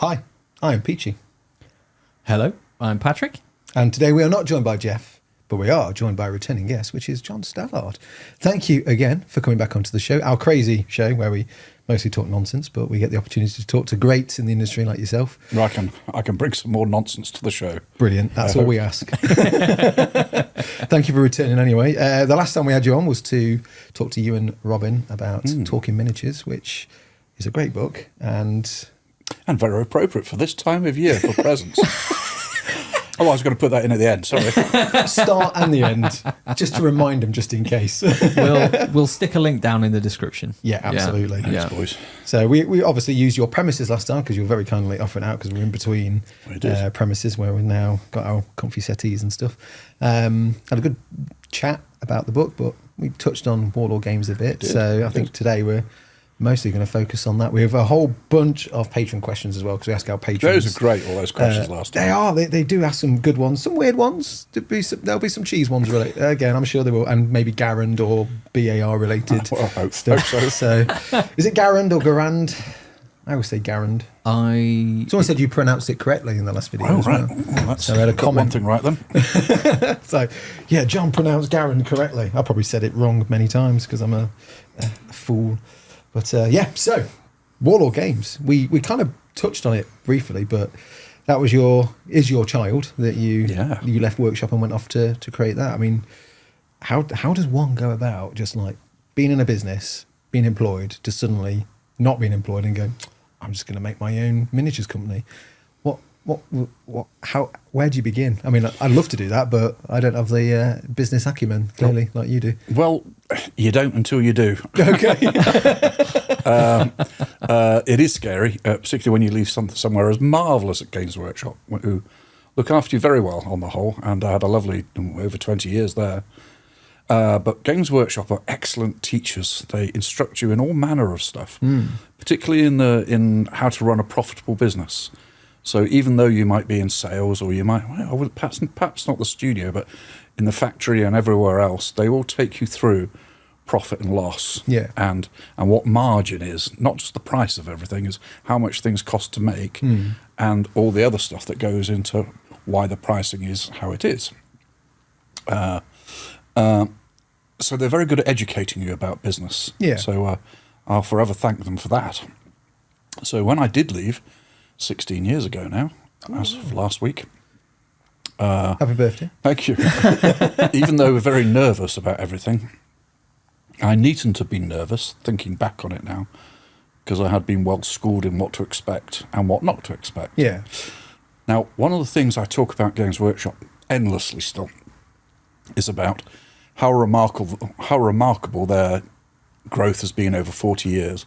Hi, I am Peachy. Hello, I'm Patrick. And today we are not joined by Jeff, but we are joined by a returning guest, which is John Stallard. Thank you again for coming back onto the show, our crazy show where we mostly talk nonsense, but we get the opportunity to talk to greats in the industry like yourself. I can bring some more nonsense to the show. Brilliant. That's all we ask. Thank you for returning anyway. The last time we had you on was to talk to you and Robin about Talking Miniatures, which is a great book and very appropriate for this time of year for presents. Oh, I was going to put that in at the end, sorry. Start and the end, just to remind them, just in case. We'll stick a link down in the description. Yeah, absolutely. Thanks, boys. So we obviously used your premises last time because you were very kindly offering out because we're in between premises where we've now got our comfy settees and stuff. Had a good chat about the book, but we touched on Warlord Games a bit. I think today we're mostly going to focus on that. We have a whole bunch of patron questions as well because we ask our patrons. Those are great, all those questions last time. They are. They do ask some good ones, some weird ones. There'll be some cheese ones related. Again, I'm sure there will, and maybe Garand or BAR related stuff. Hope so. Is it Garand or Garand? I always say Garand. Someone said you pronounced it correctly in the last video. Oh, as right. Well. Well, that's so I had a comment. one thing right then. So, yeah, John pronounced Garand correctly. I probably said it wrong many times because I'm a fool. But so Warlord Games. We kind of touched on it briefly, but that was your child that you left workshop and went off to create that. I mean, how does one go about just like being in a business, being employed, to suddenly not being employed and go, I'm just going to make my own miniatures company? Where do you begin? I mean, I'd love to do that, but I don't have the business acumen, clearly, like you do. Well, you don't until you do. Okay. It is scary, particularly when you leave somewhere as marvellous as Games Workshop, who look after you very well on the whole, and I had a lovely over 20 years there. But Games Workshop are excellent teachers. They instruct you in all manner of stuff, particularly in how to run a profitable business. So even though you might be in sales, or you might, perhaps not the studio, but in the factory and everywhere else, they will take you through profit and loss, and what margin is, not just the price of everything, is how much things cost to make, and all the other stuff that goes into why the pricing is how it is. So they're very good at educating you about business. Yeah. So I'll forever thank them for that. So when I did leave, 16 years ago now, as of last week. Happy birthday. Thank you. Even though we're very nervous about everything, I needn't have been nervous, thinking back on it now, because I had been well schooled in what to expect and what not to expect. Yeah. Now, one of the things I talk about Games Workshop endlessly still is about how remarkable their growth has been over 40 years,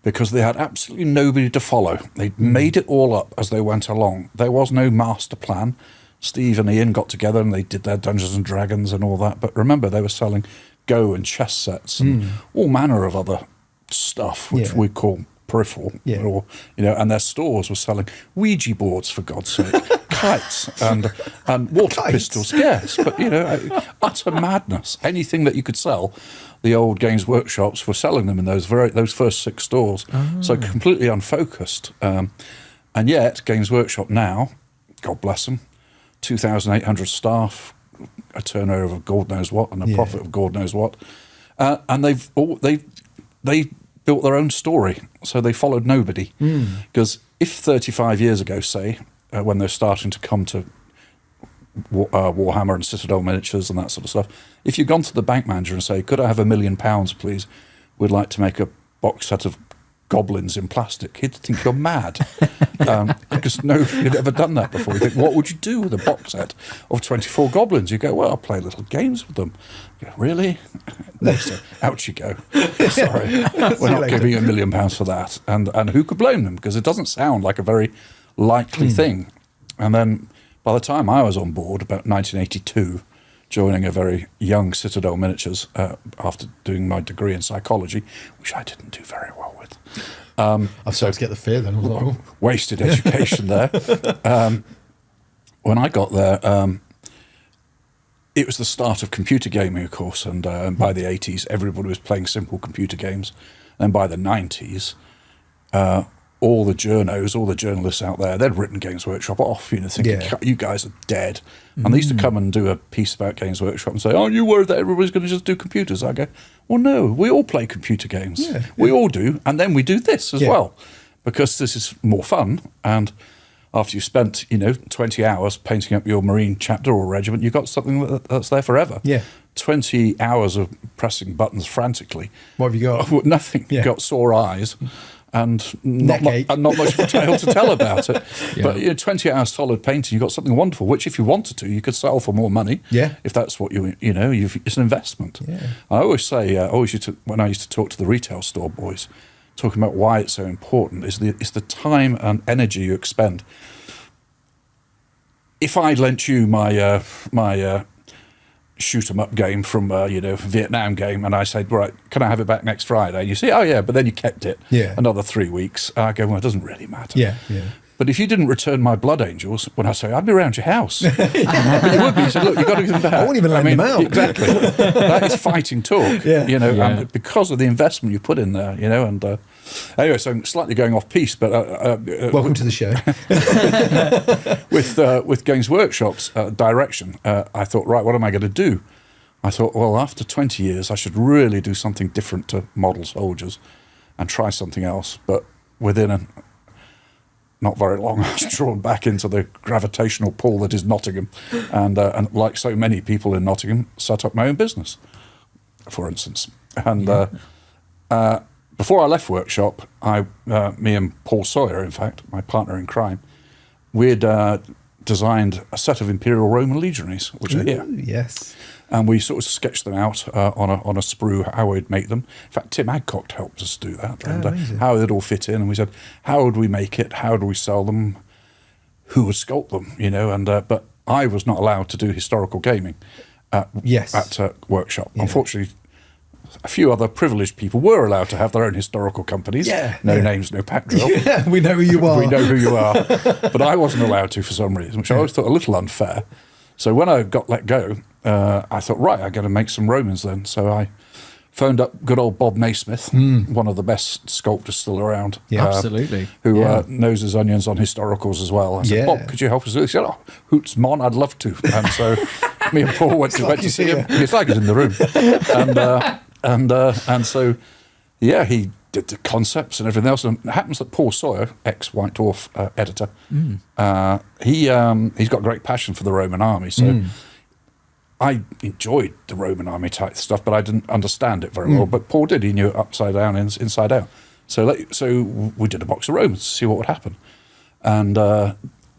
because they had absolutely nobody to follow. They'd made it all up as they went along. There was no master plan. Steve and Ian got together and they did their Dungeons and Dragons and all that. But remember, they were selling Go and chess sets and all manner of other stuff, which we call peripheral. Or, and their stores were selling Ouija boards, for God's sake, kites and water pistols. Yes, but utter madness. Anything that you could sell, the old Games Workshops were selling them in those first 6 stores. So completely unfocused. And yet, Games Workshop now, God bless them, 2,800 staff, a turnover of God knows what, and a profit of God knows what. And they built their own story, so they followed nobody. Because if 35 years ago, say, when they're starting to come to Warhammer and Citadel miniatures and that sort of stuff, if you'd gone to the bank manager and say, could I have £1 million, please? We'd like to make a box set of goblins in plastic. He'd think you're mad, because nobody had ever done that before. He'd think, what would you do with a box set of 24 goblins? You go, well, I'll play little games with them. You go, really? No, so out you go. Sorry, we're not giving you £1 million for that. And who could blame them? Because it doesn't sound like a very likely thing. And then by the time I was on board, about 1982, joining a very young Citadel Miniatures after doing my degree in psychology, which I didn't do very well with. I've started to get the fear then. Wasted education there. When I got there, it was the start of computer gaming, of course, and by the 80s, everybody was playing simple computer games. And by the 90s, all the journos, all the journalists out there, they'd written Games Workshop off, thinking, you guys are dead. And they used to come and do a piece about Games Workshop and say, oh, you worried that everybody's going to just do computers? I go, well, no, we all play computer games. Yeah, we all do. And then we do this as well, because this is more fun. And after you've spent, 20 hours painting up your Marine chapter or regiment, you've got something that's there forever. Yeah. 20 hours of pressing buttons frantically. What have you got? Nothing. Yeah. You've got sore eyes. And not Neck ache. much of a tale to tell about it. But 20 hours solid painting, you've got something wonderful, which if you wanted to, you could sell for more money. Yeah. If that's what it's an investment. Yeah. I always say, when I used to talk to the retail store boys, talking about why it's so important, is the time and energy you expend. If I lent you my shoot 'em up game from Vietnam game, and I said, right, can I have it back next Friday? And you say, oh yeah, but then you kept it another 3 weeks. I go, well, it doesn't really matter. Yeah. But if you didn't return my Blood Angels, when I say, I'd be around your house. But you would be. You said, look, you've got to give them back. I won't even lend them out. Exactly. That is fighting talk. And because of the investment you put in there, and anyway, so I'm slightly going off piece, but Welcome to the show. with Games Workshop's direction, I thought, right, what am I going to do? I thought, well, after 20 years, I should really do something different to model soldiers and try something else. But within not very long, I was drawn back into the gravitational pull that is Nottingham, and like so many people in Nottingham, set up my own business, for instance. And before I left Workshop, me and Paul Sawyer, in fact, my partner in crime, we'd designed a set of Imperial Roman legionaries, which are here. Yes. And we sort of sketched them out on a sprue, how we'd make them. In fact, Tim Adcock helped us do that, and how they'd all fit in. And we said, how would we make it? How do we sell them? Who would sculpt them? And but I was not allowed to do historical gaming at Workshop. Yeah. Unfortunately, a few other privileged people were allowed to have their own historical companies. No names, no pack drill. Yeah, we know who you are. We know who you are. But I wasn't allowed to for some reason, which I always thought a little unfair. So when I got let go, I thought, right, I'm going to make some Romans then. So I phoned up good old Bob Naismith, one of the best sculptors still around. Yeah, absolutely. Who knows his onions on historicals as well. I said, Bob, could you help us? He said, oh, hoots, mon, I'd love to. And so me and Paul went to see him. It's like he's in the room. And so, he did the concepts and everything else. And it happens that Paul Sawyer, ex-White Dwarf editor, he's got great passion for the Roman army. So I enjoyed the Roman army type stuff, but I didn't understand it very well. But Paul did. He knew it upside down, inside out. So we did a box of Romans to see what would happen. And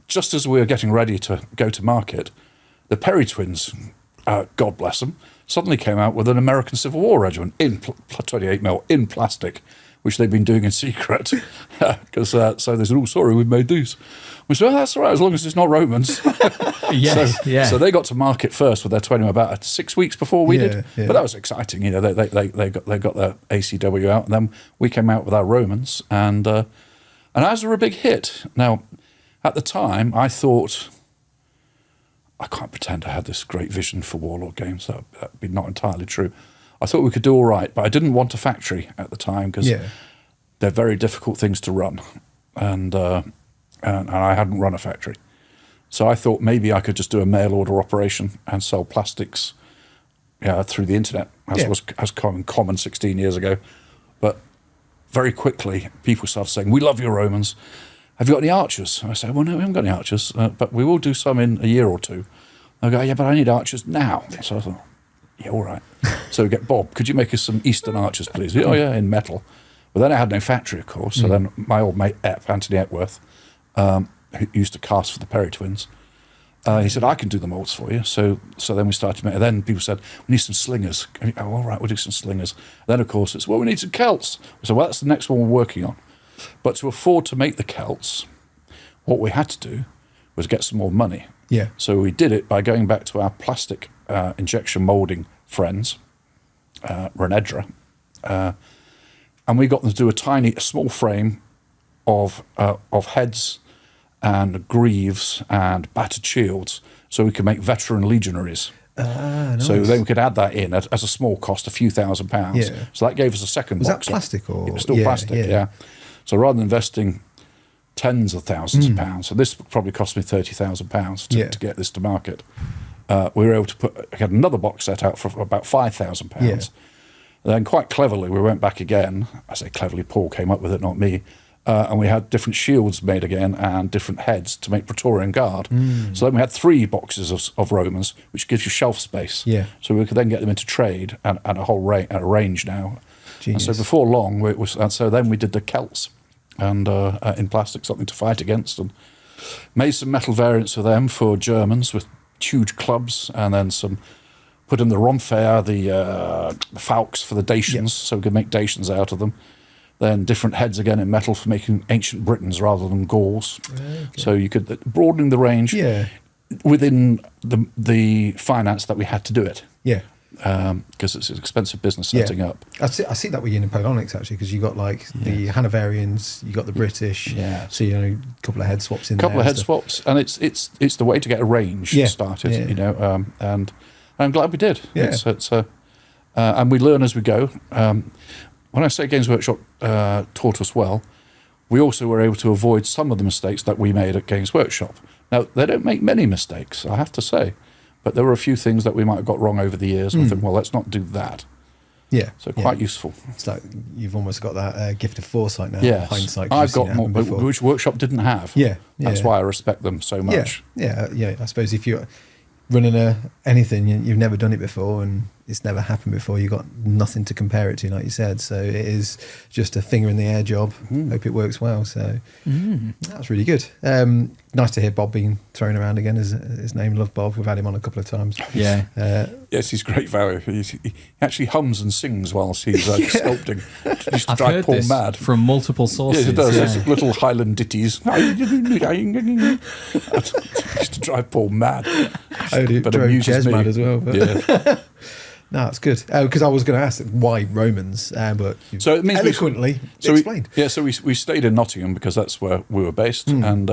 just as we were getting ready to go to market, the Perry twins, God bless them, suddenly came out with an American Civil War regiment in 28mm in plastic, which they've been doing in secret. Because so they said, oh, sorry, we've made these. We said, oh, that's all right, as long as it's not Romans. So they got to market first with their 20 about 6 weeks before we did. Yeah. But that was exciting. They got their ACW out, and then we came out with our Romans, and ours were a big hit. Now, at the time, I thought, I can't pretend I had this great vision for Warlord Games. That would be not entirely true. I thought we could do all right, but I didn't want a factory at the time because they're very difficult things to run, and I hadn't run a factory. So I thought maybe I could just do a mail order operation and sell plastics through the internet, as common 16 years ago. But very quickly, people started saying, we love your Romans. Have you got any archers? I said, well, no, we haven't got any archers, but we will do some in a year or two. I go, yeah, but I need archers now. So I thought, yeah, all right. So we get Bob, could you make us some Eastern archers, please? Oh, yeah, in metal. Well, then I had no factory, of course. So then my old mate, Anthony Epworth, who used to cast for the Perry twins, he said, I can do the molds for you. So then we started to make, and then people said, we need some slingers. Oh, all right, we'll do some slingers. Then, of course, it's, well, we need some Celts. So, well, that's the next one we're working on. But to afford to make the Celts, what we had to do was get some more money. Yeah. So we did it by going back to our plastic injection moulding friends, Renedra, and we got them to do a small frame of heads and greaves and battered shields, so we could make veteran legionaries. Nice. So then we could add that in at a small cost, a few £1,000s. Yeah. So that gave us a second box. Was that plastic or? It was still plastic, yeah. So rather than investing tens of thousands of pounds. So this probably cost me £30,000 to get this to market. We were able to get another box set out for about £5,000. Yeah. Then quite cleverly, we went back again. I say cleverly, Paul came up with it, not me. And we had different shields made again and different heads to make Praetorian Guard. So then we had 3 boxes of Romans, which gives you shelf space. Yeah. So we could then get them into trade and a whole range now. Genius. And so before long, so then we did the Celts and in plastic, something to fight against, and made some metal variants of them for Germans with huge clubs, and then put in the Romfair, the Falks for the Dacians, so we could make Dacians out of them. Then different heads again in metal for making ancient Britons rather than Gauls. Okay. So you could broadening the range within the finance that we had to do it. Yeah. Because it's an expensive business setting up. I see that with you in Napoleonics actually, because you got like the Hanoverians, you got the British. Yeah. So a couple of head swaps in there. A couple of head swaps, and it's the way to get a range started. Yeah. And I'm glad we did. Yeah. And we learn as we go. When I say Games Workshop taught us well, we also were able to avoid some of the mistakes that we made at Games Workshop. Now, they don't make many mistakes, I have to say, but there were a few things that we might have got wrong over the years. And I think, well, let's not do that. Yeah. So quite useful. It's like you've almost got that gift of foresight now. Yes. Hindsight. I've got more, which Workshop didn't have. Yeah. That's why I respect them so much. Yeah. I suppose if you're running anything, you've never done it before and it's never happened before, you've got nothing to compare it to, like you said. So it is just a finger in the air job. Hope it works well. So that's really good. Nice to hear Bob being thrown around again as his name. Love Bob. We've had him on a couple of times. Yeah. Yes, he's great value. He actually hums and sings whilst he's sculpting. Just to I've drive heard Paul this mad. from multiple sources. Yes, it does. There's little Highland ditties. Just to drive Paul mad. But amuses me. Mad as well. But. Yeah. No, it's good. Because I was going to ask why Romans, but so it means eloquently explained. We stayed in Nottingham because that's where we were based, and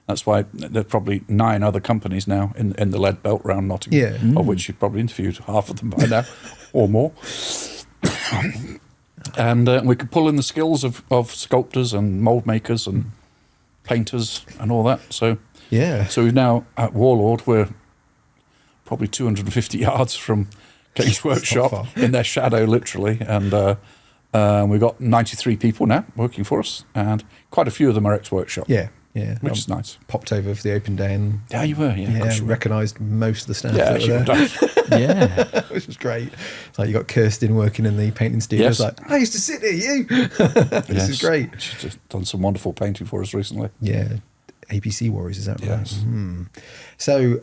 that's why there are probably 9 other companies now in the lead belt around Nottingham, of which you've probably interviewed half of them by now or more. And we could pull in the skills of sculptors and mould makers and painters and all that. So we've now at Warlord, we're probably 250 yards from Games Workshop in their shadow, literally, and we've got 93 people now working for us, and quite a few of them are ex-Workshop. Yeah, which is nice. Popped over for the open day and you were, recognised most of the staff. Which was great. It's like you got Kirsten working in the painting studio. It's like, I used to sit here, this is great. She's just done some wonderful painting for us recently. Yeah, APC Warriors, is that right? Yes. So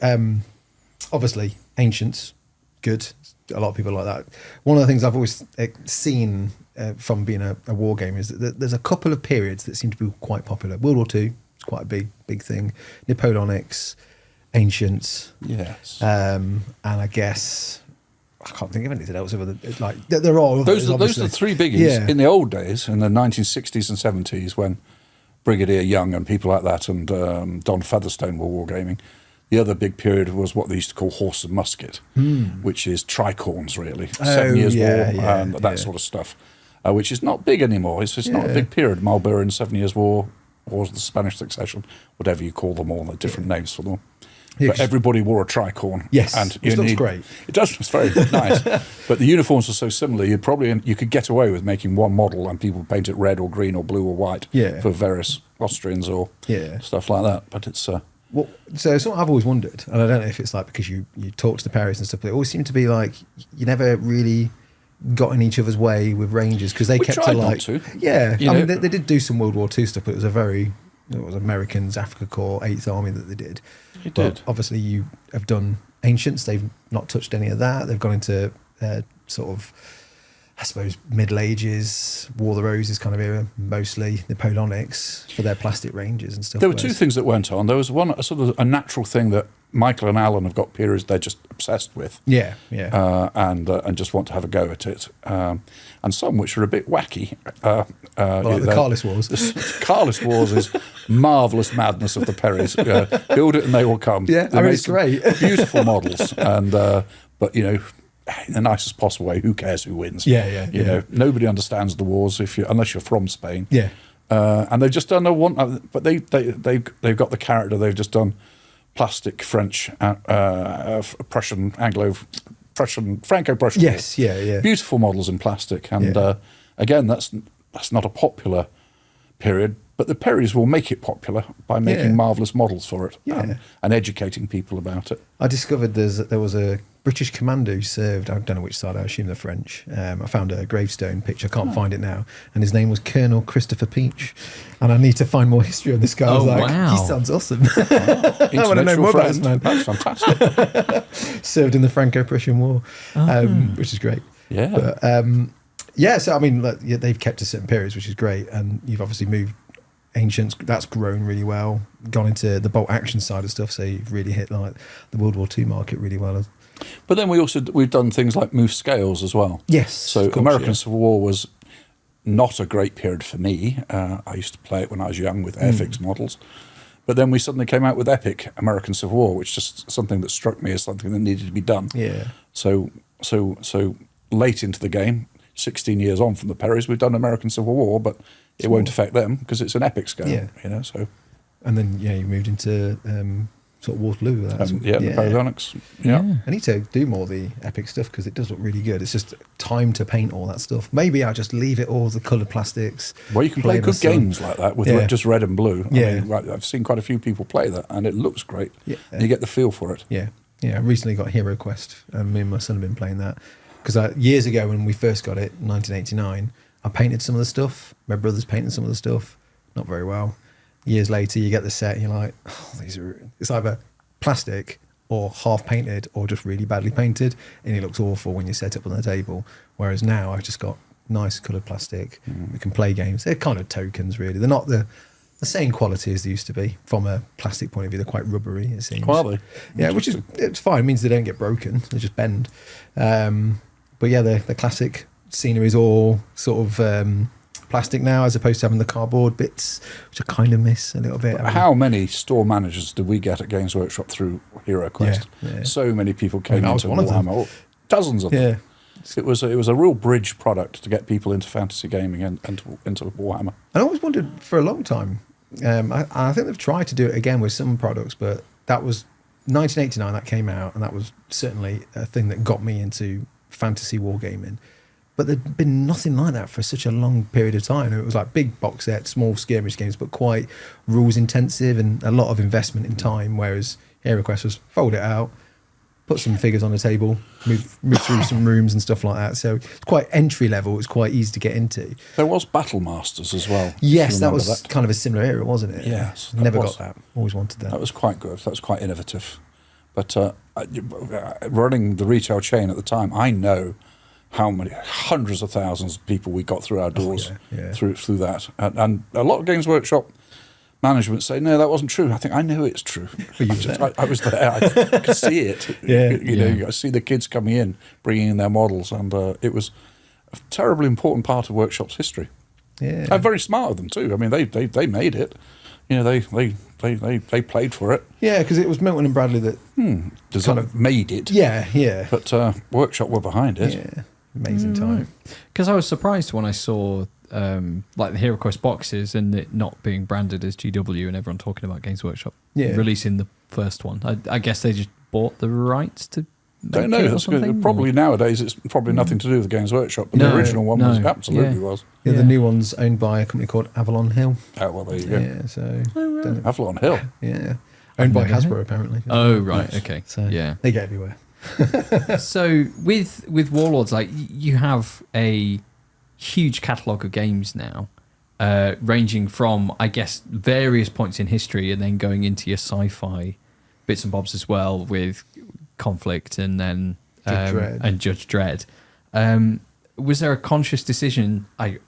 obviously ancients, good. A lot of people like that. One of the things I've always seen from being a war gamer is that there's a couple of periods that seem to be quite popular. World War II is quite a big thing. Napoleonics, ancients. Yes. And I guess I can't think of anything else. Like there are those are the 3 biggies. Yeah. In the old days, in the 1960s and 70s, when Brigadier Young and people like that and Don Featherstone were wargaming. The other big period was what they used to call horse and musket, which is tricorns, really. 7 Years War and that sort of stuff, which is not big anymore. It's just not a big period. Marlborough and 7 Years War, Wars of the Spanish Succession, whatever you call them all, the different names for them. But everybody wore a tricorn. Yes, and it looks great. It does. It's very nice. But the uniforms are so similar, you could get away with making one model and people paint it red or green or blue or white for various Austrians or stuff like that. But it's... Well, so it's what I've always wondered, and I don't know if it's like because you talk to the Paris and stuff, but it always seemed to be like you never really got in each other's way with Rangers because they kept to like, mean they did do some World War II stuff, but it was Americans, Africa Corps, 8th Army that they did. But obviously you have done ancients; they've not touched any of that. They've gone into sort of, I suppose, Middle Ages, War of the Roses kind of era, mostly Napoleonics for their plastic ranges and stuff. There were 2 things that went on. There was one sort of a natural thing that Michael and Alan have got periods they're just obsessed with. And just want to have a go at it. And some which are a bit wacky. Like the Carlist Wars. The Carlist Wars is marvellous madness of the Perrys. Build it and they will come. Yeah, it's great. Beautiful models. And but, in the nicest possible way, who cares who wins? Yeah. Nobody understands the wars unless you're from Spain. Yeah. And they've just done a one, but they've got the character. They've just done plastic French, Prussian, Anglo-Prussian, Franco-Prussian. Yes, yeah. Beautiful models in plastic, and again, that's not a popular period. But the Perrys will make it popular by making marvellous models for it and educating people about it. I discovered there was a British commander who served, I don't know which side, I assume the French. I found a gravestone picture, I can't find it now, and his name was Colonel Christopher Peach. And I need to find more history on this guy. I was like, wow. he sounds awesome. I want to know more about this man. That's fantastic. Served in the Franco-Prussian War, which is great. Yeah. But, so I mean, they've kept to certain periods, which is great, and you've obviously moved Ancients, that's grown really well, gone into the bolt action side of stuff, so you've really hit like the World War II market really well. But then we've done things like move scales as well. Yes. So American Civil War was not a great period for me. I used to play it when I was young with Airfix models. But then we suddenly came out with Epic American Civil War, which is just something that struck me as something that needed to be done. Yeah. So late into the game, 16 years on from the Perrys, we've done American Civil War, but it won't affect them because it's an epic scale. Yeah. So. And then you moved into sort of Waterloo. The Paragonix. Yeah. I need to do more of the epic stuff because it does look really good. It's just time to paint all that stuff. Maybe I'll just leave it all the coloured plastics. Well, you can play good games like that with just red and blue. Yeah. I mean, I've seen quite a few people play that, and it looks great. Yeah. And you get the feel for it. Yeah. I recently got Hero Quest, and me and my son have been playing that. Because years ago when we first got it, 1989, I painted some of the stuff. My brother's painted some of the stuff. Not very well. Years later, you get the set and you're like, it's either plastic or half painted or just really badly painted. And it looks awful when you set up on the table. Whereas now I've just got nice coloured plastic. We can play games. They're kind of tokens, really. They're not the same quality as they used to be from a plastic point of view. They're quite rubbery, it seems. Are they? Yeah, it's fine. It means they don't get broken. They just bend. But yeah, the classic scenery is all sort of plastic now, as opposed to having the cardboard bits, which I kind of miss a little bit. How many store managers did we get at Games Workshop through Hero Quest? Yeah. So many people came into one of them. Warhammer. Dozens of them. Yeah. It was a real bridge product to get people into fantasy gaming and into Warhammer. I always wondered for a long time. I think they've tried to do it again with some products, but that was 1989 that came out, and that was certainly a thing that got me into fantasy wargaming. But there'd been nothing like that for such a long period of time. It was like big box sets, small skirmish games, but quite rules intensive and a lot of investment in time. Whereas Hero Quest was fold it out, put some figures on the table, move through some rooms and stuff like that. So it's quite entry level. It's quite easy to get into. There was Battle Masters as well. Yes, that was kind of a similar era, wasn't it? Yes, never got that. Always wanted that. That was quite good. That was quite innovative. But running the retail chain at the time, I know how many hundreds of thousands of people we got through our doors through that, and a lot of Games Workshop management say no, that wasn't true. I think I know it's true. I was there. I could see it. I see the kids coming in, bringing in their models, and it was a terribly important part of Workshop's history. Yeah, and very smart of them too. I mean, they made it. They played for it. Yeah, because it was Milton and Bradley that kind of made it. Yeah. But Workshop were behind it. Yeah, amazing time. Because I was surprised when I saw like the Hero Quest boxes and it not being branded as GW and everyone talking about Games Workshop releasing the first one. I guess they just bought the rights to make don't know. it or something, probably nowadays it's probably nothing to do with Games Workshop. But the original one was absolutely was. Yeah, the new one's owned by a company called Avalon Hill. Oh, well, there you go. Yeah, so Avalon Hill. Yeah, owned by Hasbro apparently. Oh, right, okay. So yeah, they get everywhere. So with Warlords, like you have a huge catalogue of games now, ranging from I guess various points in history, and then going into your sci-fi bits and bobs as well with Conflict and then Judge Dredd. Was there a conscious decision? I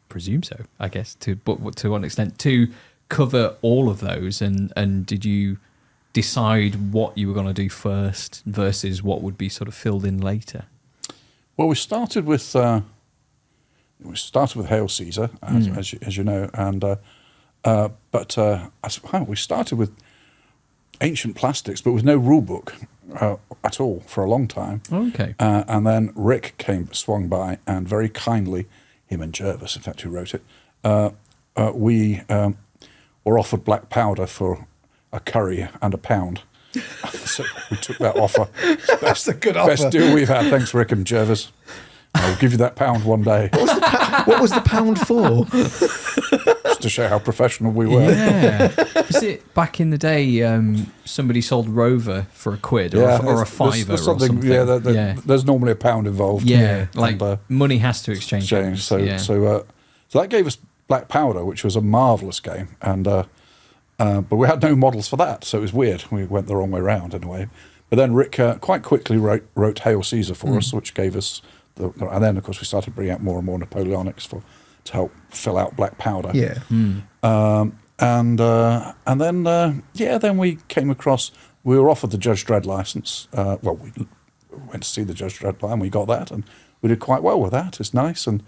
presume so. I guess but to what extent to cover all of those, and did you decide what you were going to do first versus what would be sort of filled in later? Well, we started with Hail Caesar, as you know, and we started with ancient plastics, but with no rule book at all for a long time. Okay. And then Rick swung by and very kindly, him and Jervis, in fact, who wrote it, we were offered black powder for a curry and a pound. So we took that offer. That's a good offer. Best deal we've had. Thanks, Rick and Jervis. I'll give you that pound one day. What was the pound for? Just to show how professional we were. Yeah. Was it back in the day, somebody sold Rover for £1 or a fiver or something? Yeah, there's normally a pound involved. Yeah, like money has to exchange. So that gave us black powder, which was a marvellous game. And but we had no models for that, so it was weird. We went the wrong way round in a way. But then Rick quite quickly wrote Hail Caesar for us, which gave us... and then, of course, we started bringing out more and more Napoleonics to help fill out black powder. Yeah. And then we came across... We were offered the Judge Dredd license. We went to see the Judge Dredd and we got that, and we did quite well with that. It's nice. And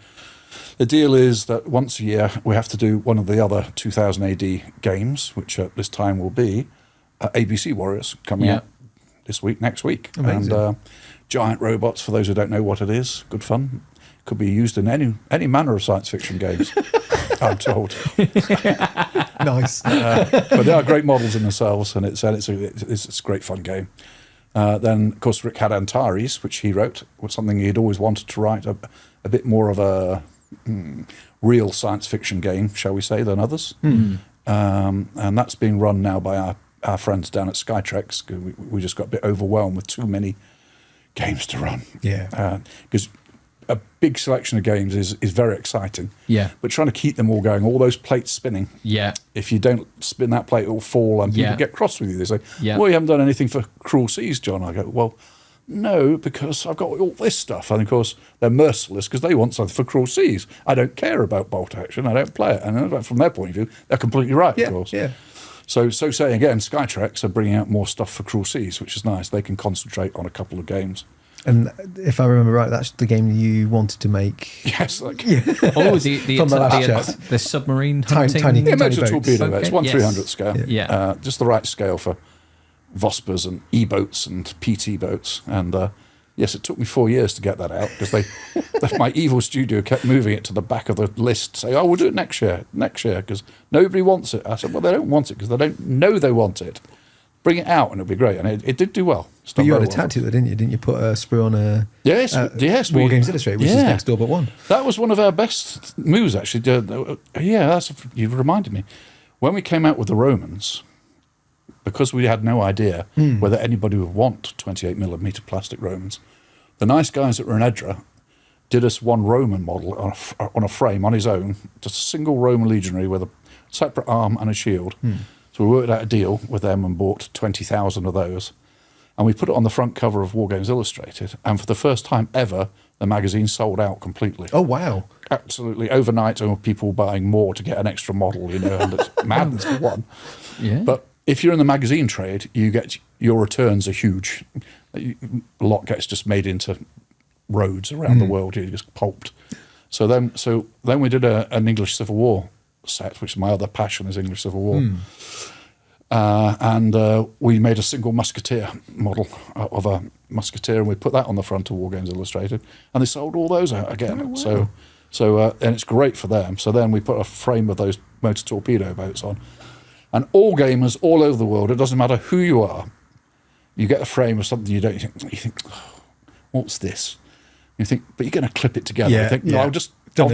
the deal is that once a year we have to do one of the other 2000 AD games, which at this time will be ABC Warriors coming out next week. Amazing. And giant robots, for those who don't know what it is, good fun. Could be used in any manner of science fiction games, I'm told. Nice. But they are great models in themselves, and it's a great fun game. Then, of course, Rick had Antares, which he wrote, was something he'd always wanted to write, a bit more of a real science fiction game, shall we say, than others. And that's being run now by our friends down at Skytrex. We just got a bit overwhelmed with too many games to run. Yeah. Because a big selection of games is very exciting. Yeah. But trying to keep them all going, all those plates spinning. Yeah. If you don't spin that plate, it will fall, and people get cross with you. They say, well, you haven't done anything for Cruel Seas, John. I go, well, no, because I've got all this stuff. And, of course, they're merciless because they want something for Cruel Seas. I don't care about bolt action. I don't play it. And from their point of view, they're completely right, of course. Yeah. So saying again, Skytrex are bringing out more stuff for Cruel Seas, which is nice. They can concentrate on a couple of games. And if I remember right, that's the game you wanted to make. Yes, Oh, the submarine hunting. Tiny motor boats. torpedo Okay. boats, 1/300th scale. Yeah. Just the right scale for Vospers and E-boats and PT boats. And yes, it took me 4 years to get that out because my evil studio kept moving it to the back of the list, saying, "Oh, we'll do it next year," because nobody wants it. I said, "Well, they don't want it because they don't know they want it. Bring it out and it'll be great." And it did do well. But you had a tattoo, didn't you? Didn't you put a sprue on a War Games Illustrated, which is next door but one? That was one of our best moves, actually. You've reminded me. When we came out with the Romans, because we had no idea whether anybody would want 28mm plastic Romans, the nice guys that were in Edra did us one Roman model on a frame on his own, just a single Roman legionary with a separate arm and a shield. So we worked out a deal with them and bought 20,000 of those. And we put it on the front cover of War Games Illustrated. And for the first time ever, the magazine sold out completely. Oh, wow. Absolutely. Overnight, there were people buying more to get an extra model, and it's madness for one. Yeah. But if you're in the magazine trade, your returns are huge. A lot gets just made into roads around the world. You just pulped. So then we did an English Civil War set, which is my other passion, is English Civil War. And we made a single musketeer model of a musketeer, and we put that on the front of War Games Illustrated, and they sold all those out again. Oh, wow. So and it's great for them. So then we put a frame of those motor torpedo boats on, and all gamers all over the world, it doesn't matter who you are, you get a frame of something you think, oh, what's this? You think, but you're going to clip it together. You think, no, I'll just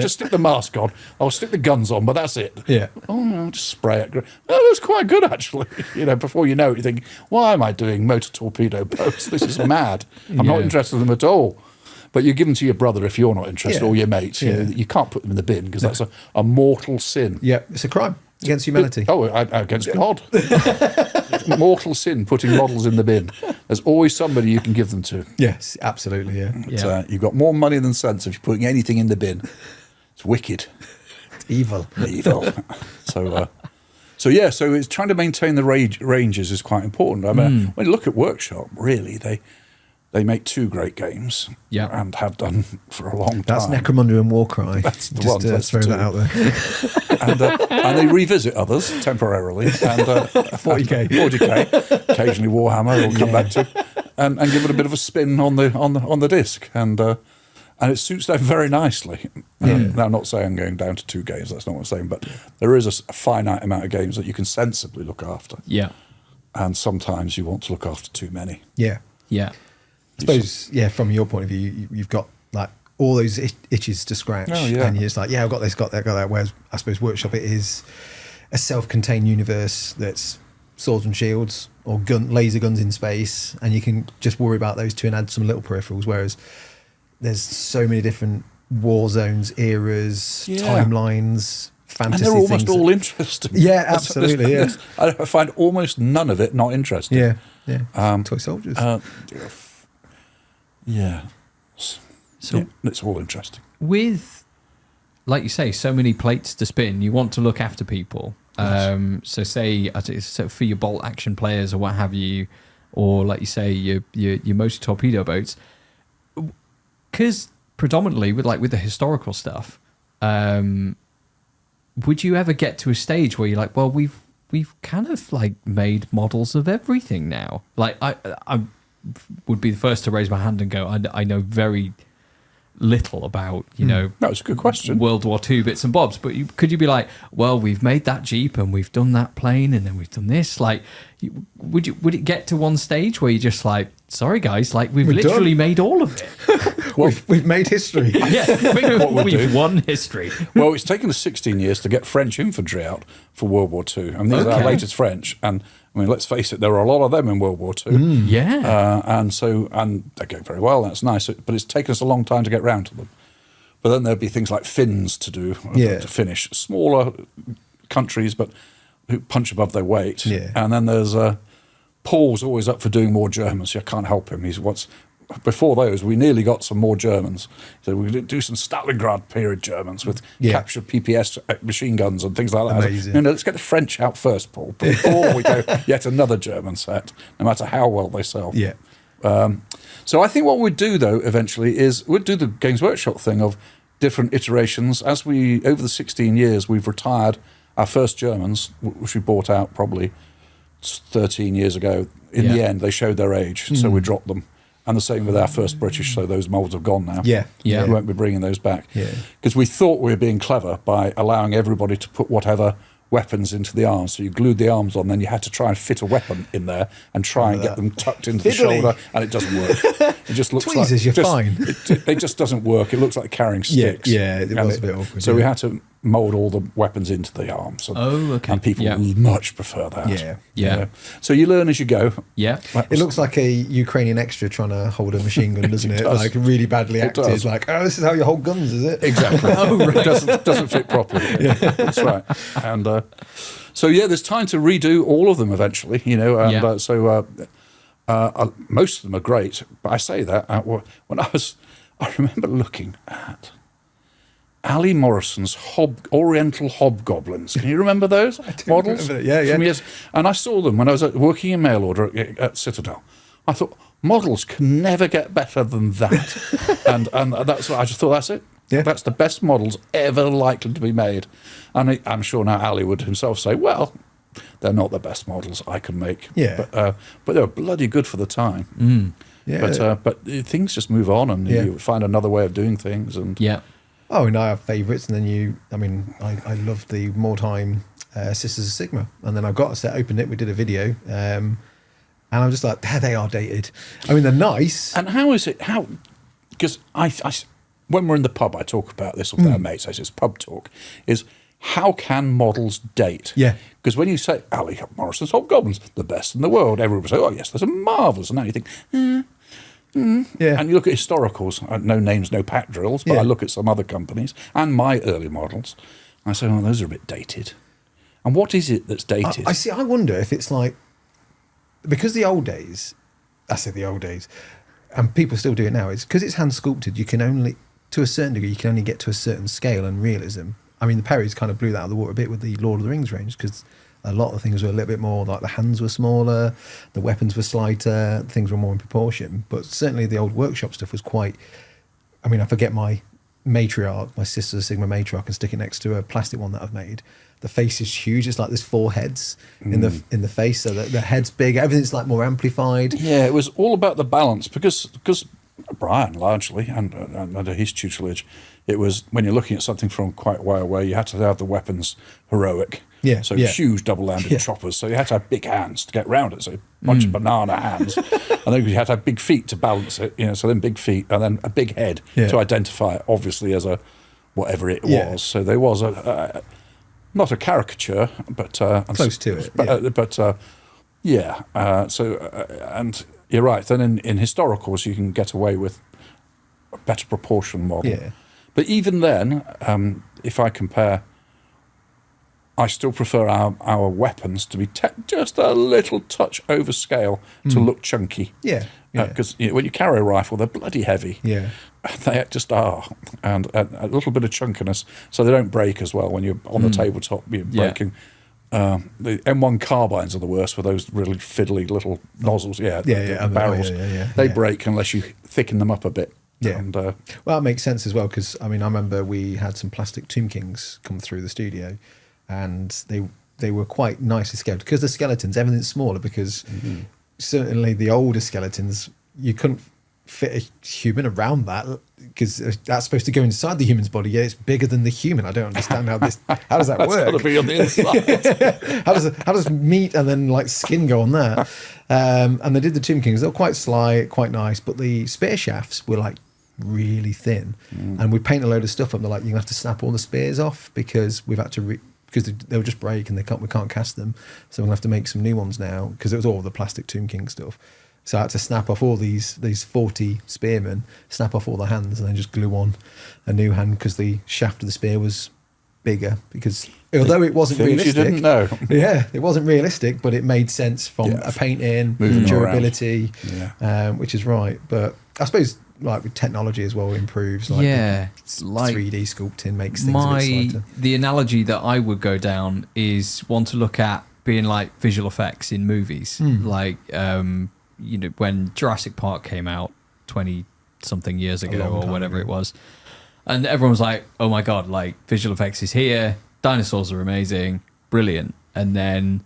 stick the mask on. I'll stick the guns on, but that's it. Yeah. Oh, no, I'll just spray it. Oh, that's quite good, actually. Before you know it, you think, why am I doing motor torpedo boats? This is mad. I'm not interested in them at all. But you give them to your brother if you're not interested, or your mates. You can't put them in the bin because that's a mortal sin. Yeah, it's a crime against humanity. Against God. Mortal sin, putting models in the bin. There's always somebody you can give them to. Yes, absolutely, yeah. But, you've got more money than sense if you're putting anything in the bin. It's wicked. It's evil. So it's trying to maintain the ranges is quite important. I mean, when you look at Workshop, really, they make two great games, and have done for a long time. That's Necromunda and Warcry. That's the one. Just throw that out there. and they revisit others temporarily. And 40k, occasionally Warhammer will come back to, and give it a bit of a spin on the disc. And And it suits them very nicely. Now, I'm not saying I'm going down to 2 games, that's not what I'm saying, but there is a finite amount of games that you can sensibly look after. Yeah. And sometimes you want to look after too many. Yeah. Yeah. I suppose, from your point of view, you've got like all those itches to scratch. Oh, yeah. And you're just like, I've got this, got that, got that. Whereas I suppose Workshop, it is a self-contained universe that's swords and shields or laser guns in space, and you can just worry about those two and add some little peripherals. Whereas there's so many different war zones, eras, timelines, fantasy and they're almost things all interesting. Yeah, absolutely. I find almost none of it not interesting. Yeah. Toy soldiers. So it's all interesting. with, like you say, so many plates to spin, you want to look after people. So say so for your bolt action players or what have you, or like you say, your motor torpedo boats, because predominantly with the historical stuff, would you ever get to a stage where you're like, well, we've kind of like made models of everything now? Like I would be the first to raise my hand and go, I know very little about, That's a good question. World War II bits and bobs, but could you be like, well, we've made that Jeep and we've done that plane and then we've done this? Like, would it get to one stage where you're just like, sorry guys, like we've literally made all of it? We've made history. We've won history. Well, it's taken us 16 years to get French infantry out for World War II. I mean, these are our latest French, and I mean, let's face it, there are a lot of them in World War II. And they go very well. That's nice, but it's taken us a long time to get round to them. But then there'd be things like Finns to do to finish, smaller countries, but who punch above their weight. Yeah. And then there's Paul's always up for doing more Germans. I can't help him. Before those, we nearly got some more Germans. So we did do some Stalingrad period Germans with captured PPS machine guns and things like that. Amazing. Let's get the French out first, Paul, before we go yet another German set, no matter how well they sell. Yeah. So I think what we'd do, though, eventually is we'd do the Games Workshop thing of different iterations. Over the 16 years, we've retired our first Germans, which we bought out probably 13 years ago. In the end, they showed their age, so we dropped them. And the same with our first British, so those moulds have gone now. Yeah. We won't be bringing those back. Because we thought we were being clever by allowing everybody to put whatever weapons into the arms. So you glued the arms on, then you had to try and fit a weapon in there and try and get them tucked into the shoulder, and it doesn't work. It just looks Tweezers, you're fine. It just doesn't work. It looks like carrying sticks. Yeah, it was a bit awkward. So we had to mould all the weapons into the arms. And people much prefer that. Yeah. So you learn as you go. Yeah. It looks like a Ukrainian extra trying to hold a machine gun, doesn't it? does. Like really badly acted. does. Like, this is how you hold guns, is it? Exactly. It doesn't fit properly. That's right. And so there's time to redo all of them eventually. Most of them are great. But I say that when I remember looking at Ali Morrison's Oriental Hobgoblins. Can you remember those models? Remember it. Yeah. From years? And I saw them when I was working in mail order at Citadel. I thought, models can never get better than that. and that's what I just thought, that's it. Yeah. That's the best models ever likely to be made. And I'm sure now Ali would himself say, well, they're not the best models I can make. Yeah. But they were bloody good for the time. Yeah. But things just move on, and you find another way of doing things. And Oh, and I have favourites, and then I love the Mordheim Sisters of Sigma, and then I got a set, opened it, we did a video, and I'm just like, they are dated. I mean, they're nice. And how is it? Because I when we're in the pub, I talk about this with our mates. I say it's pub talk. Is how can models date? Yeah. Because when you say Ali Morrison's Hobgoblins, the best in the world, everyone will say, oh yes, those are marvellous. And now you think, Yeah. And you look at historicals, no names, no pack drills, but I look at some other companies and my early models, and I say, oh, those are a bit dated. And what is it that's dated? I wonder if it's like, because the old days, and people still do it now, it's because it's hand sculpted, you can only, to a certain degree, you can only get to a certain scale and realism. I mean, the Perrys kind of blew that out of the water a bit with the Lord of the Rings range, because a lot of things were a little bit more, like the hands were smaller, the weapons were slighter, things were more in proportion. But certainly the old workshop stuff was quite, I mean, I forget my matriarch, my Sisters of Sigma matriarch, and stick it next to a plastic one that I've made. The face is huge. It's like there's 4 heads in the face, so that the head's big. Everything's like more amplified. Yeah, it was all about the balance, because Brian largely, and under his tutelage, it was when you're looking at something from quite a while away, you had to have the weapons heroic. Yeah, So yeah. huge double-handed choppers. So you had to have big hands to get round it. So a bunch of banana hands, and then you had to have big feet to balance it. So then big feet, and then a big head to identify it, obviously as a whatever it was. So there was a not a caricature, but close to it. And you're right. Then in historicals, you can get away with a better proportion model. Yeah. But even then, if I compare, I still prefer our weapons to be just a little touch over scale to look chunky. Yeah. Because when you carry a rifle, they're bloody heavy. Yeah. They just are. And a little bit of chunkiness, so they don't break as well when you're on the tabletop, you're breaking. The M1 carbines are the worst with those really fiddly little nozzles. The barrels. They break unless you thicken them up a bit. Yeah. And, well, that makes sense as well, because I remember we had some plastic Tomb Kings come through the studio, and they were quite nicely scaled because the skeletons, everything's smaller, because certainly the older skeletons, you couldn't fit a human around that, because that's supposed to go inside the human's body. Yeah, it's bigger than the human. I don't understand how does that that's work? got to be on the inside. how does meat and then like skin go on there? And they did the Tomb Kings. They were quite slight, quite nice, but the spear shafts were like really thin, and we paint a load of stuff up. They're like, you're gonna have to snap all the spears off because we've had to because they'll just break and we can't cast them, so we're gonna have to make some new ones now, because it was all the plastic Tomb King stuff. So I had to snap off all these 40 spearmen, snap off all the hands, and then just glue on a new hand, because the shaft of the spear was bigger, because although it wasn't realistic, you didn't know. It wasn't realistic, but it made sense from a painting, durability, which is right. But I suppose like with technology as well improves. Like it's like 3D sculpting makes things a bit slighter. The analogy that I would go down is one to look at being like visual effects in movies, like when Jurassic Park came out 20 something years ago or whatever it was, and everyone was like, oh my god, like visual effects is here, dinosaurs are amazing, brilliant. And then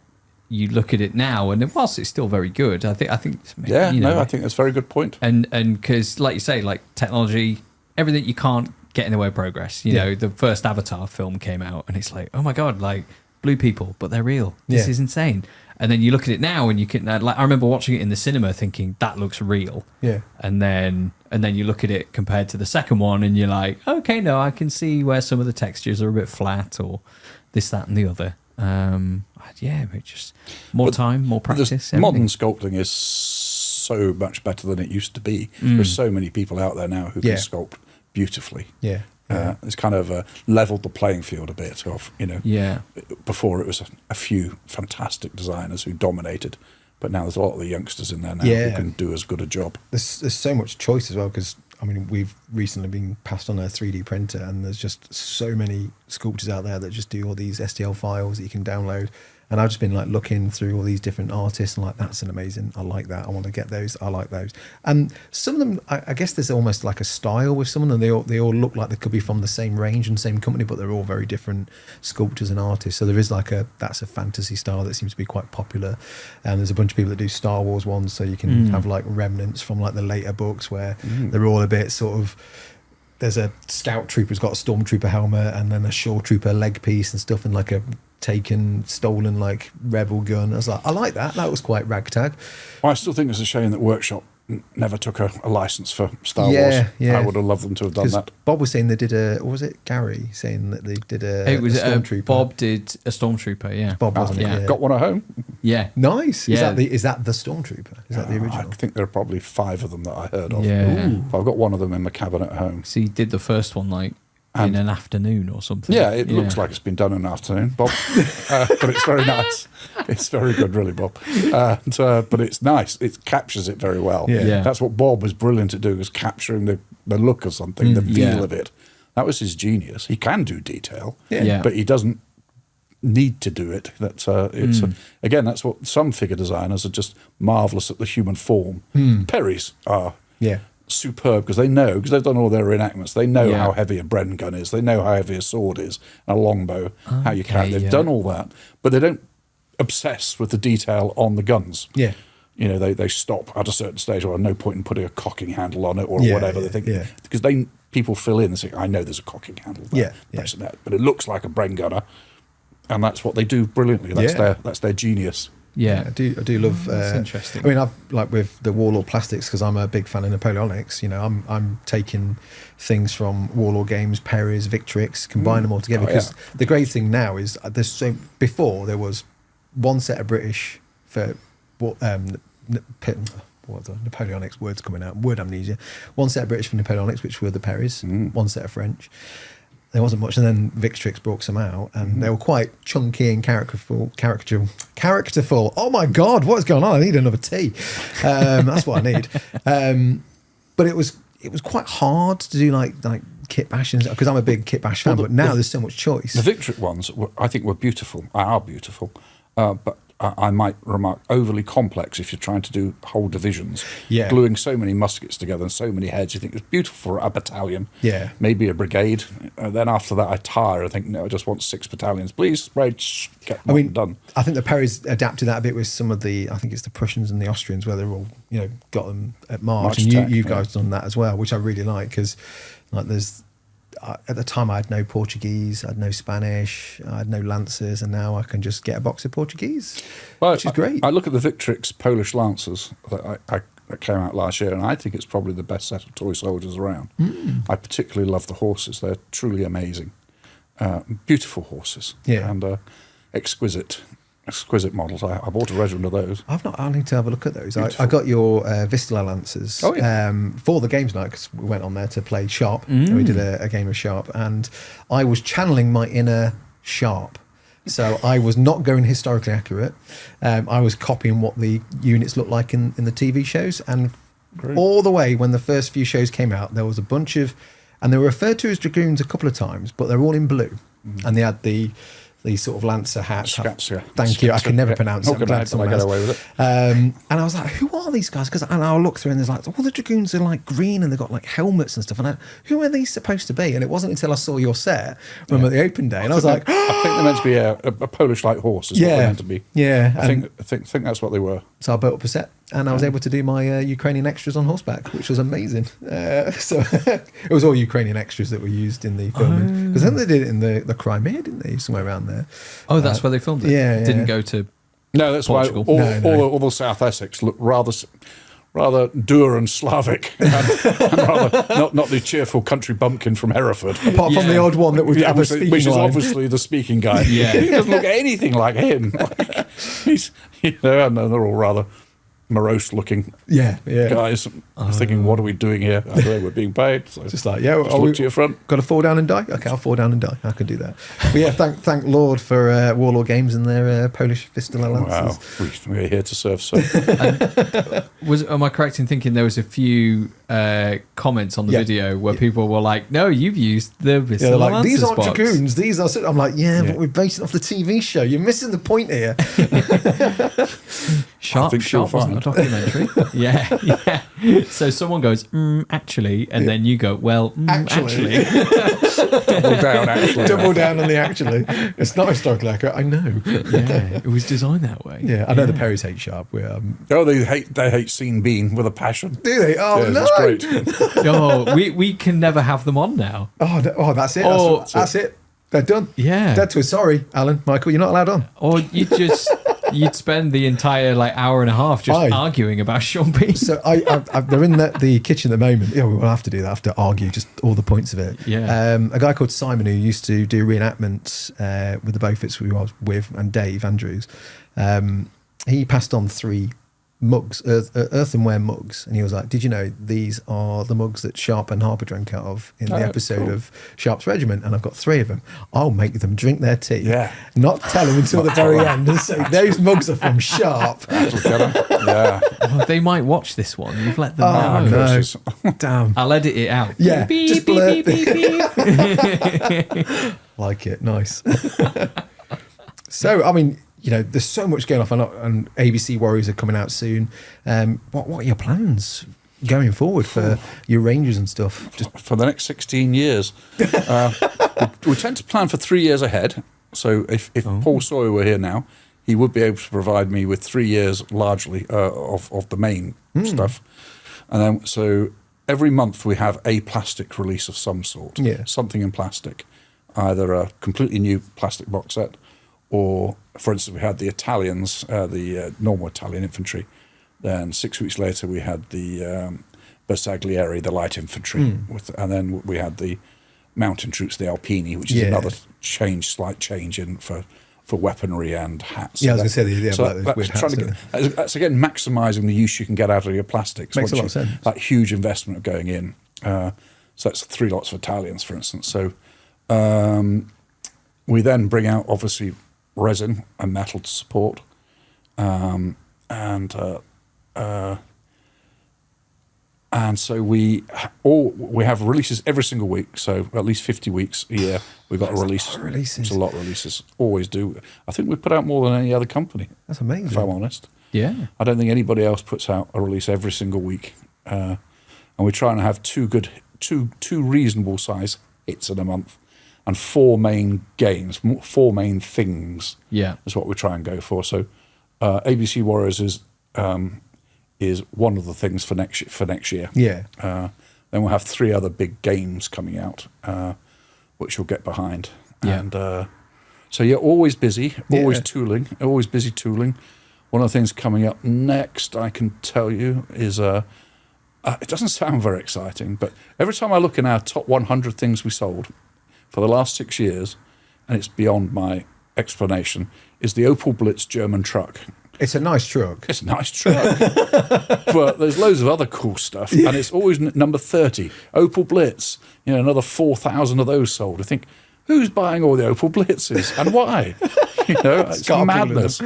you look at it now, and whilst it's still very good, I think I think that's a very good point. And because, like you say, like technology, everything, you can't get in the way of progress. You know, the first Avatar film came out, and it's like, oh my god, like blue people, but they're real. This is insane. And then you look at it now, and you can like, I remember watching it in the cinema, thinking that looks real. Yeah. And then you look at it compared to the second one, and you're like, okay, no, I can see where some of the textures are a bit flat, or this, that, and the other. It's just more time, more practice. Modern sculpting is so much better than it used to be. There's so many people out there now who can sculpt beautifully. It's kind of leveled the playing field a bit. Before it was a few fantastic designers who dominated, but now there's a lot of the youngsters in there now who can do as good a job. There's so much choice as well, because we've recently been passed on a 3D printer, and there's just so many sculptors out there that just do all these STL files that you can download. And I've just been like looking through all these different artists, and like, that's an amazing, I like that, I want to get those, I like those. And some of them, I guess there's almost like a style with some of them. They all look like they could be from the same range and same company, but they're all very different sculptors and artists. So there is that's a fantasy style that seems to be quite popular. And there's a bunch of people that do Star Wars ones, so you can have like remnants from like the later books where they're all a bit sort of, there's a scout trooper who's got a stormtrooper helmet, and then a shore trooper leg piece and stuff, and like a stolen like rebel gun. I was like, I like that. That was quite ragtag. Well, I still think it's a shame that Workshop never took a license for Star Wars. I would have loved them to have done that. Bob was saying they did or was it Gary saying that they did a stormtrooper? Bob did a stormtrooper, yeah. Bob, wasn't it? Yeah. Got one at home. Yeah. Nice. Yeah. Is that the stormtrooper? Is that the original? I think there are probably 5 of them that I heard of. Yeah. I've got one of them in my cabinet at home. So he did the first one like in an afternoon or something. Yeah, it looks like it's been done in an afternoon, Bob. But it's very nice. It's very good, really, Bob. But it's nice. It captures it very well. Yeah. That's what Bob was brilliant at doing, was capturing the look of something, the feel of it. That was his genius. He can do detail, but he doesn't need to do it. Again, that's what some figure designers are just marvellous at, the human form. Perry's are superb, because they've done all their reenactments. They know how heavy a Bren gun is. They know how heavy a sword is, and a longbow, how you carry. They've done all that, but they don't obsess with the detail on the guns. they stop at a certain stage, or no point in putting a cocking handle on it or Yeah, whatever. yeah, They think yeah. because people fill in and say, I know there's a cocking handle there, press that, but it looks like a brain gunner, and that's what they do brilliantly. That's their genius. Yeah. I do love. That's interesting. I mean, I've like with the Warlord plastics, because I'm a big fan of Napoleonics. I'm taking things from Warlord Games, Perry's, Victrix, combine them all together. Because the great thing now is before there was one set of British for Napoleonics, words coming out, word amnesia. One set of British for Napoleonics, which were the Perrys. One set of French. There wasn't much, and then Victrix brought some out, and they were quite chunky and characterful. Oh my God, what's going on? I need another tea. That's what I need. But it was quite hard to do like kit bashing, because I'm a big kit bash fan. But now there's so much choice. The Victrix ones, I think, are beautiful, but I might remark overly complex if you're trying to do whole divisions. Yeah. Gluing so many muskets together and so many heads, you think it's beautiful for a battalion. Yeah. Maybe a brigade. Then after that, I tire. I think, no, I just want 6 battalions. Please, spread, get done. I think the Perrys adapted that a bit with some of I think it's the Prussians and the Austrians, where they're all, got them at March. And you guys done that as well, which I really like, because like at the time I had no Portuguese, I had no Spanish, I had no Lancers, and now I can just get a box of Portuguese, which is great. I look at the Victrix Polish Lancers that came out last year, and I think it's probably the best set of toy soldiers around. I particularly love the horses. They're truly amazing. Beautiful horses. Yeah. And exquisite models. I bought a regiment of those. I need to have a look at those. I got your Vistula Lancers for the games night, because we went on there to play Sharp. And we did a game of Sharp, and I was channeling my inner Sharp. So I was not going historically accurate. I was copying what the units looked like in the TV shows. And all the way when the first few shows came out, there was a bunch of, and they were referred to as Dragoons a couple of times, but they're all in blue. And they had these sort of Lancer hats. Thank you. I can never pronounce it. I get away with it. And I was like, who are these guys? And I'll look through, and there's like, all the Dragoons are like green, and they've got like helmets and stuff. And who are these supposed to be? And it wasn't until I saw your set from at the open day, and I was like, I think they're meant to be a Polish light horse. Is what they're meant to be. Yeah. I think that's what they were. So I built up a set, and I was able to do my Ukrainian extras on horseback, which was amazing. So it was all Ukrainian extras that were used in the filming, because then they did it in the Crimea, didn't they? Somewhere around there. Oh, that's where they filmed it. Yeah, Didn't go to. No, that's Portugal. why all the South Essex look rather dour and Slavic, and rather not the cheerful country bumpkin from Hereford. Apart from the odd one that would have a speaking which is line. obviously the speaking guy. Yeah. He doesn't look anything like him. He's, and they're all rather morose-looking guys. I was thinking, what are we doing here? I know we're being paid. So Just like, look to your front. Got to fall down and die? Okay, I'll fall down and die. I could do that. But yeah, thank Lord for Warlord Games and their Polish Vistula Lancers. Wow, we're here to serve, so. Am I correct in thinking there was a few comments on the video where people were like, "No, you've used the Vistula like, Lancers these aren't box." Dragoons. These are. I'm like, but we're basing it off the TV show. You're missing the point here. Sharp wasn't a documentary. yeah. So someone goes, actually, and then you go, well, actually. Double down on the actually. It's not historically accurate. I know. Yeah, it was designed that way. Yeah, I know the Perrys hate Sharp. They hate Scene Bean with a passion. Do they? Oh, no. That's great. Oh, we can never have them on now. Oh, that's it. That's it. They're done. Yeah. Dead to it. Sorry, Alan, Michael, you're not allowed on. Or you'd spend the entire hour and a half just arguing about Sean Bean. So they're in the kitchen at the moment. Yeah, we'll have to do that. I have to argue just all the points of it. Yeah. A guy called Simon, who used to do reenactments with the Beauforts we was with, and Dave Andrews, he passed on 3 mugs, earthenware mugs, and he was like, did you know these are the mugs that Sharp and Harper drank out of in the episode of Sharp's Regiment, and I've got 3 of them. I'll make them drink their tea, not tell them until the very end and say those mugs are from Sharp. Well, they might watch this one. You've let them know. No. Damn, I'll edit it out. Yeah, beep, just beep, blurb. Beep, beep. Like it, nice. So I mean, there's so much going off, and ABC Warriors are coming out soon. What are your plans going forward for your Rangers and stuff? Just for the next 16 years. We tend to plan for 3 years ahead. So if Paul Sawyer were here now, he would be able to provide me with 3 years largely of the main stuff. And then so every month we have a plastic release of some sort, something in plastic, either a completely new plastic box set, or, for instance, we had the Italians, the normal Italian infantry. Then 6 weeks later we had the Bersaglieri, the light infantry, and then we had the mountain troops, the Alpini, which is another slight change in for weaponry and hats. Yeah, I was going to say about those weird hats. That's again maximising the use you can get out of your plastics. Makes a lot of sense. That huge investment of going in. So that's 3 lots of Italians, for instance. So we then bring out, obviously, resin and metal to support. And so we have releases every single week. So at least 50 weeks a year, we've got a release. It's a lot of releases. Always do. I think we put out more than any other company. That's amazing. If I'm honest. Yeah. I don't think anybody else puts out a release every single week. And we're trying to have two reasonable size hits in a month, and 4 main games, 4 main things. Yeah. Is what we try and go for. So ABC Warriors is one of the things for next year. Yeah. Then we'll have 3 other big games coming out, which you'll get behind. Yeah. And so you're always busy, always busy tooling. One of the things coming up next, I can tell you, is it doesn't sound very exciting, but every time I look in our top 100 things we sold for the last 6 years, and it's beyond my explanation, is the Opel Blitz German truck. It's a nice truck. It's a nice truck. But there's loads of other cool stuff. And it's always number 30. Opel Blitz. Another 4,000 of those sold. I think, who's buying all the Opel Blitzes and why? It's madness.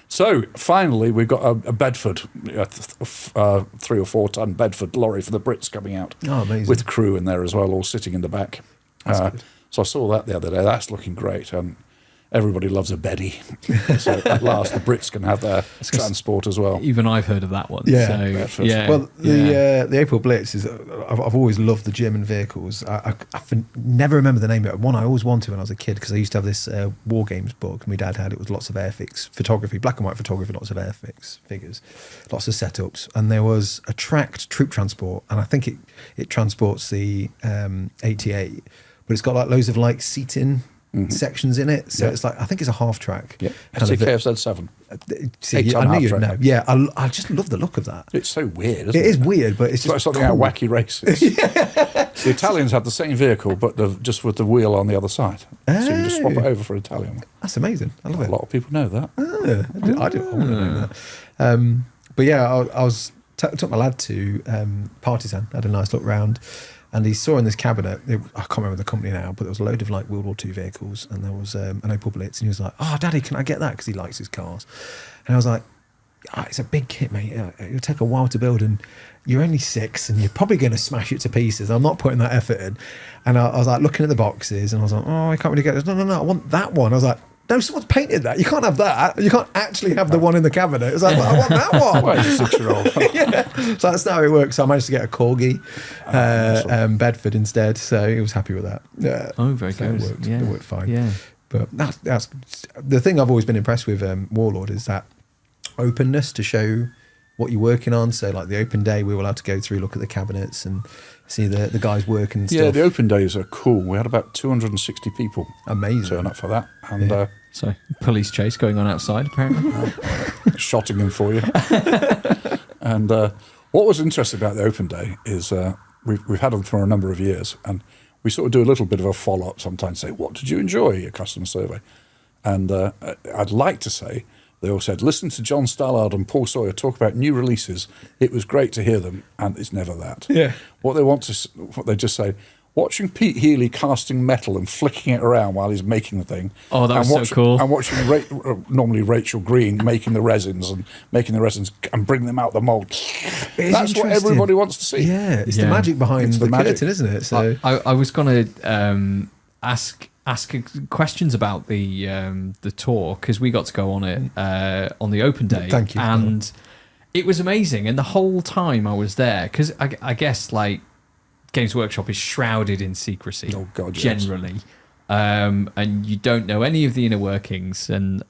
So finally, we've got a Bedford, 3 or 4 ton Bedford lorry for the Brits coming out. Oh, amazing. With crew in there as well, all sitting in the back. So I saw that the other day. That's looking great. Everybody loves a Beddy. So at last the Brits can have their transport as well. Even I've heard of that one. Yeah. So, yeah. Well, the Opel Blitz is. I've always loved the German vehicles. I never remember the name of it. One I always wanted when I was a kid, because I used to have this War Games book my dad had. It was lots of Airfix photography, black and white photography, lots of Airfix figures, lots of setups, and there was a tracked troop transport, and I think it transports the 88, but it's got like loads of like seating sections in it, so it's like, I think it's a half track. Yeah, STKFZ7. See, I knew you'd know. Yeah, I just love the look of that. It's so weird, isn't it? It is weird, but it's just something out of Wacky Races. The Italians had the same vehicle, but just with the wheel on the other side. So you can just swap it over for an Italian one. That's amazing. I love it. A lot of people know that. I do. I want to know that. But yeah, I took my lad to Partisan, had a nice look round. And he saw in this cabinet, I can't remember the company now, but there was a load of like World War II vehicles, and there was an Opel Blitz, and he was like, "Oh, Daddy, can I get that?" Because he likes his cars. And I was like, "It's a big kit, mate. It'll take a while to build, and you're only 6, and you're probably going to smash it to pieces. I'm not putting that effort in." And I was like looking at the boxes, and I was like, "Oh, I can't really get this. No, I want that one." I was like, "No, someone's painted that. You can't have that. You can't actually have the one in the cabinet." It's like, I want that one. Well, he's a 6-year-old. Yeah. So that's not how it works. So I managed to get a Corgi Bedford instead. So he was happy with that. Yeah. Oh, very good. It worked fine. Yeah. But that's the thing I've always been impressed with Warlord, is that openness to show what you're working on. So like the open day, we were allowed to go through, look at the cabinets and see the guys working and stuff. Yeah, the open days are cool. We had about 260 people turn up for that. And so police chase going on outside, apparently. Shotting them for you. And what was interesting about the open day is we've had them for a number of years, and we sort of do a little bit of a follow-up sometimes, say, what did you enjoy, your customer survey? And I'd like to say, they all said, listen to John Stallard and Paul Sawyer talk about new releases. It was great to hear them, and it's never that. Yeah. What they just say, watching Pete Healy casting metal and flicking it around while he's making the thing. Oh, that was so cool. And watching normally Rachel Green making the resins and bring them out the mould. That's what everybody wants to see. Yeah, it's the magic behind the curtain, isn't it? So I was going to ask questions about the tour, because we got to go on it on the open day. Thank you. And it was amazing. And the whole time I was there, because I guess like Games Workshop is shrouded in secrecy. Oh God, generally. Yes. and you don't know any of the inner workings and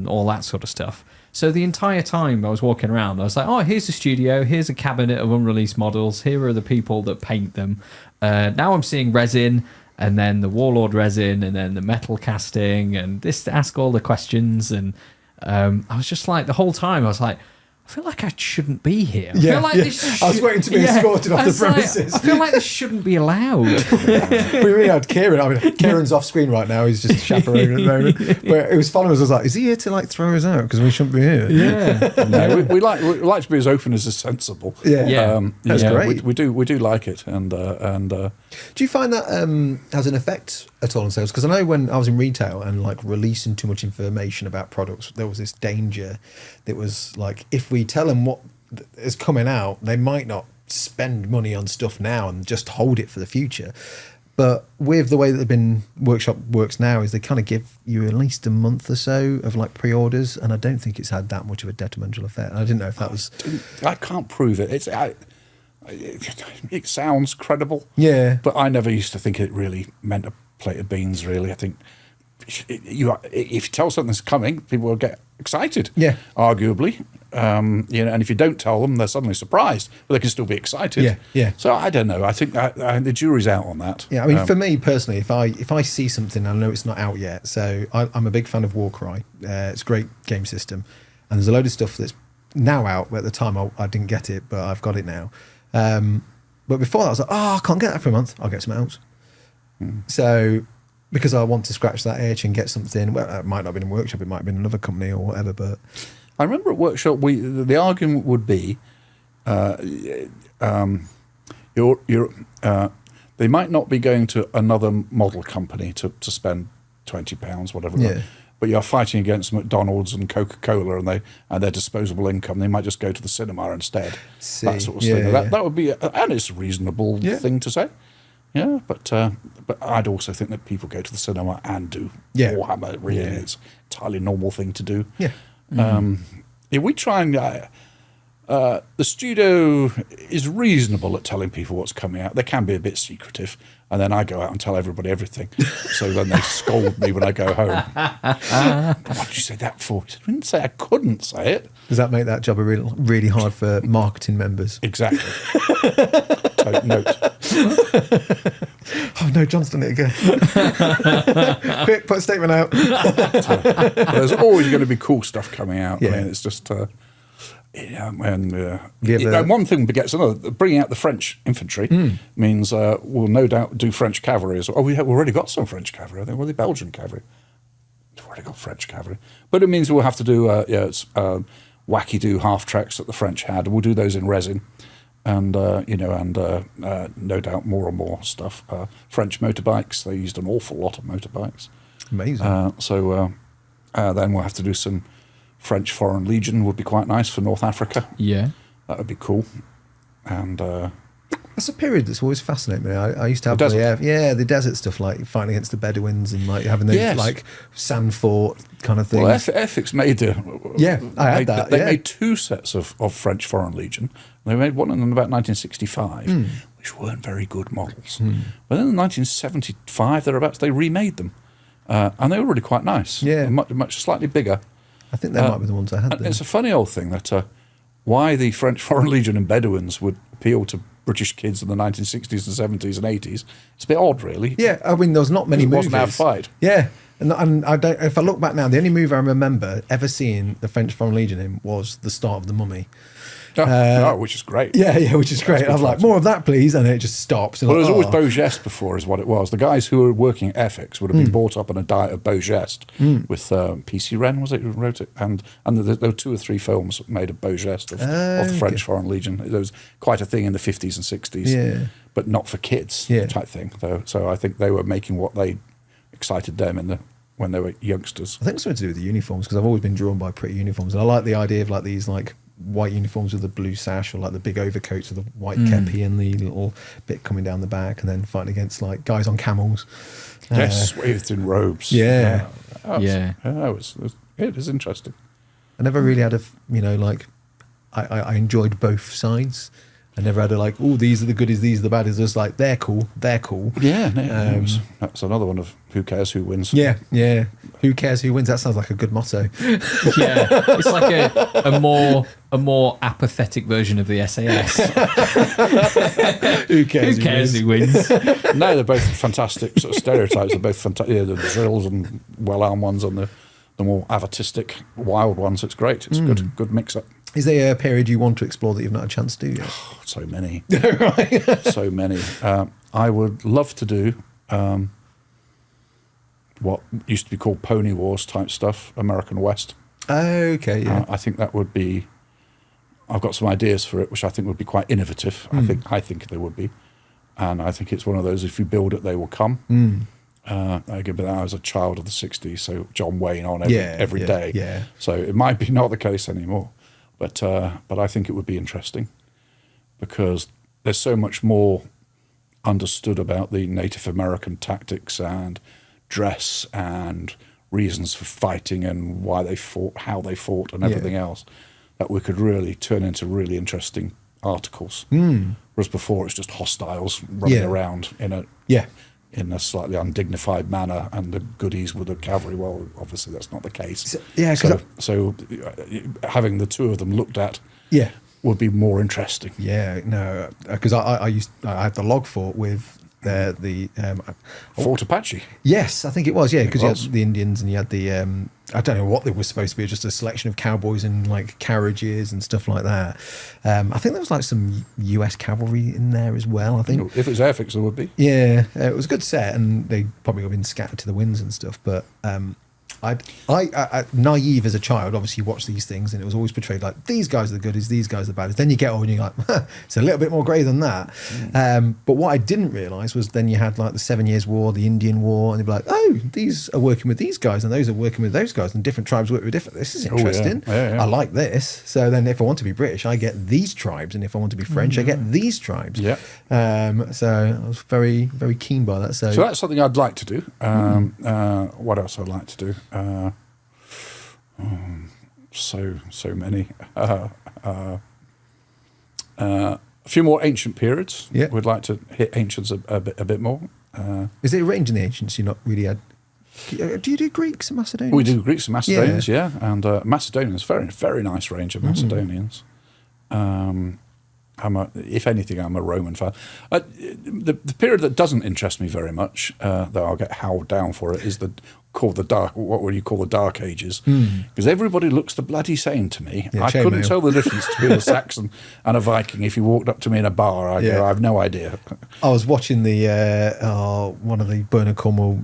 all that sort of stuff. So the entire time I was walking around, I was like, oh, here's a studio, here's a cabinet of unreleased models, here are the people that paint them. Now I'm seeing resin, and then the Warlord resin, and then the metal casting, and this to ask all the questions. And I was just like, the whole time, I was like, I feel like I shouldn't be here. I feel like this I was waiting to be escorted off the premises. I feel like this shouldn't be allowed. We really had Kieran. I mean, Kieran's off screen right now. He's just chaperoning at the moment. But it was following us. I was like, is he here to like throw us out because we shouldn't be here? Yeah. No, we like to be as open as is sensible. Yeah. That's great. We do like it, and do you find that has an effect at all on sales? Because I know when I was in retail and like releasing too much information about products, there was this danger that was like, if we tell them what is coming out, they might not spend money on stuff now and just hold it for the future. But with the way that workshop works now, is they kind of give you at least a month or so of like pre-orders, and I don't think it's had that much of a detrimental effect. And I didn't know if that was. I can't prove it. It sounds credible. Yeah. But I never used to think it really meant a plate of beans, really. I think if you tell something's coming, people will get excited. Yeah. Arguably. And if you don't tell them, they're suddenly surprised, but they can still be excited. Yeah, yeah. So I don't know. I think the jury's out on that. Yeah, I mean, for me personally, if I see something, I know it's not out yet. So I'm a big fan of Warcry. It's a great game system, and there's a load of stuff that's now out. But at the time, I didn't get it, but I've got it now. But before that, I was like, I can't get that for a month. I'll get something else. So because I want to scratch that itch and get something. Well, it might not have been in Workshop. It might have been another company or whatever. But I remember at Workshop, the argument would be, they might not be going to another model company to spend £20, whatever. Yeah. But you're fighting against McDonald's and Coca-Cola and their disposable income. They might just go to the cinema instead. That sort of thing. That would be, and it's a reasonable thing to say. Yeah, but I'd also think that people go to the cinema and do Warhammer. Really, it's an entirely normal thing to do. Yeah. We try and the studio is reasonable at telling people what's coming out. They can be a bit secretive, and then I go out and tell everybody everything. So then they scold me when I go home. What did you say that for? I didn't say I couldn't say it. Does that make that job really hard for marketing members? Exactly. Take note. Oh no, John's done it again. Quick, put a statement out. There's always going to be cool stuff coming out. Yeah. I mean, it's just, and one thing begets another. Bringing out the French infantry means we'll no doubt do French cavalry as well. Oh, we've already got some French cavalry. I think we're the Belgian cavalry. We've already got French cavalry, but it means we'll have to do wacky-do half tracks that the French had. We'll do those in resin. And no doubt more and more stuff. French motorbikes, they used an awful lot of motorbikes. Amazing. So then we'll have to do some French Foreign Legion, would be quite nice for North Africa. Yeah. That would be cool. And that's a period that's always fascinated me. I used to have the desert stuff, like fighting against the Bedouins and like having those like sand fort kind of things. Well, Ethics made I had that. They made two sets of French Foreign Legion. They made one in about 1965, which weren't very good models. But then in 1975, thereabouts, they remade them. And they were really quite nice. Yeah. Much slightly bigger. I think they might be the ones I had there. It's a funny old thing that why the French Foreign Legion and Bedouins would appeal to British kids in the 1960s and 70s and 80s. It's a bit odd, really. Yeah, I mean, there was not many movies. It wasn't our fight. Yeah, and I don't. If I look back now, the only movie I remember ever seeing the French Foreign Legion in was the start of The Mummy. Which is great. Yeah, which is great. I was like, more of that, please, and it just stops. Well, there was always Beau Geste before, is what it was. The guys who were working at FX would have been brought up on a diet of Beau Geste with P.C. Wren, was it, who wrote it? And there were 2 or 3 films made of Beau Geste of the French Foreign Legion. There was quite a thing in the 50s and 60s, but not for kids type thing. So I think they were making what they excited them when they were youngsters. I think it's something to do with the uniforms, because I've always been drawn by pretty uniforms, and I like the idea of like these like white uniforms with the blue sash, or like the big overcoats with the white kepi and the little bit coming down the back, and then fighting against like guys on camels. Yes, swathed in robes. Yeah. It was interesting. I never really had I enjoyed both sides. I never had a like, oh, these are the goodies, these are the baddies. Just like, they're cool. Yeah, that's another one of who cares who wins. Yeah. Who cares who wins? That sounds like a good motto. Yeah, it's like a more apathetic version of the SAS. Who cares? Who cares who wins? No, they're both fantastic sort of stereotypes. They're both fantastic. Yeah, the drills and well-armed ones and the more avatistic, wild ones. It's great. It's good mix-up. Is there a period you want to explore that you've not had a chance to do yet? So many. Right. So many. I would love to do what used to be called Pony Wars type stuff, American West. Okay, yeah. I think that would be... I've got some ideas for it, which I think would be quite innovative. I think they would be. And I think it's one of those, if you build it, they will come. I was a child of the 60s, so John Wayne on every day. Yeah. So it might be not the case anymore. But I think it would be interesting because there's so much more understood about the Native American tactics and dress and reasons for fighting and why they fought, how they fought and everything else that we could really turn into really interesting articles. Whereas before it's just hostiles running around in a slightly undignified manner, and the goodies with the cavalry. Well, obviously that's not the case. So having the two of them looked at would be more interesting. Yeah, no, because I had the log fort with the Fort Apache. Yes, I think it was. Yeah, because you had the Indians and you had the I don't know what they were supposed to be, just a selection of cowboys in like carriages and stuff like that. I think there was like some US cavalry in there as well. I think if it was Airfix, there would be. Yeah, it was a good set, and they probably got been scattered to the winds and stuff. But I naive as a child, obviously watched these things, and it was always portrayed like these guys are the goodies, these guys are the baddies. Then you get on and you're like, it's a little bit more grey than that. But what I didn't realise was then you had like the 7 Years' War, the Indian War, and they'd be like, oh, these are working with these guys, and those are working with those guys, and different tribes work with different. This is interesting. Yeah. I like this. So then, if I want to be British, I get these tribes, and if I want to be French, I get these tribes. Yeah. So I was very, very keen by that. So that's something I'd like to do. What else I'd like to do? So many. A few more ancient periods. Yeah. We'd like to hit ancients a bit more. is there a range in the ancients you're not really had? Do you do Greeks and Macedonians? We do Greeks and Macedonians, and Macedonians, very, very nice range of Macedonians. If anything, I'm a Roman fan. The period that doesn't interest me very much, though I'll get howled down for it, is called the dark. What would you call the Dark Ages? Because everybody looks the bloody same to me. I couldn't tell the difference between a Saxon and a Viking. If you walked up to me in a bar, I have no idea. I was watching the one of the Bernard Cornwell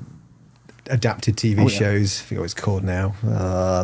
adapted TV shows. I forget what it's called now.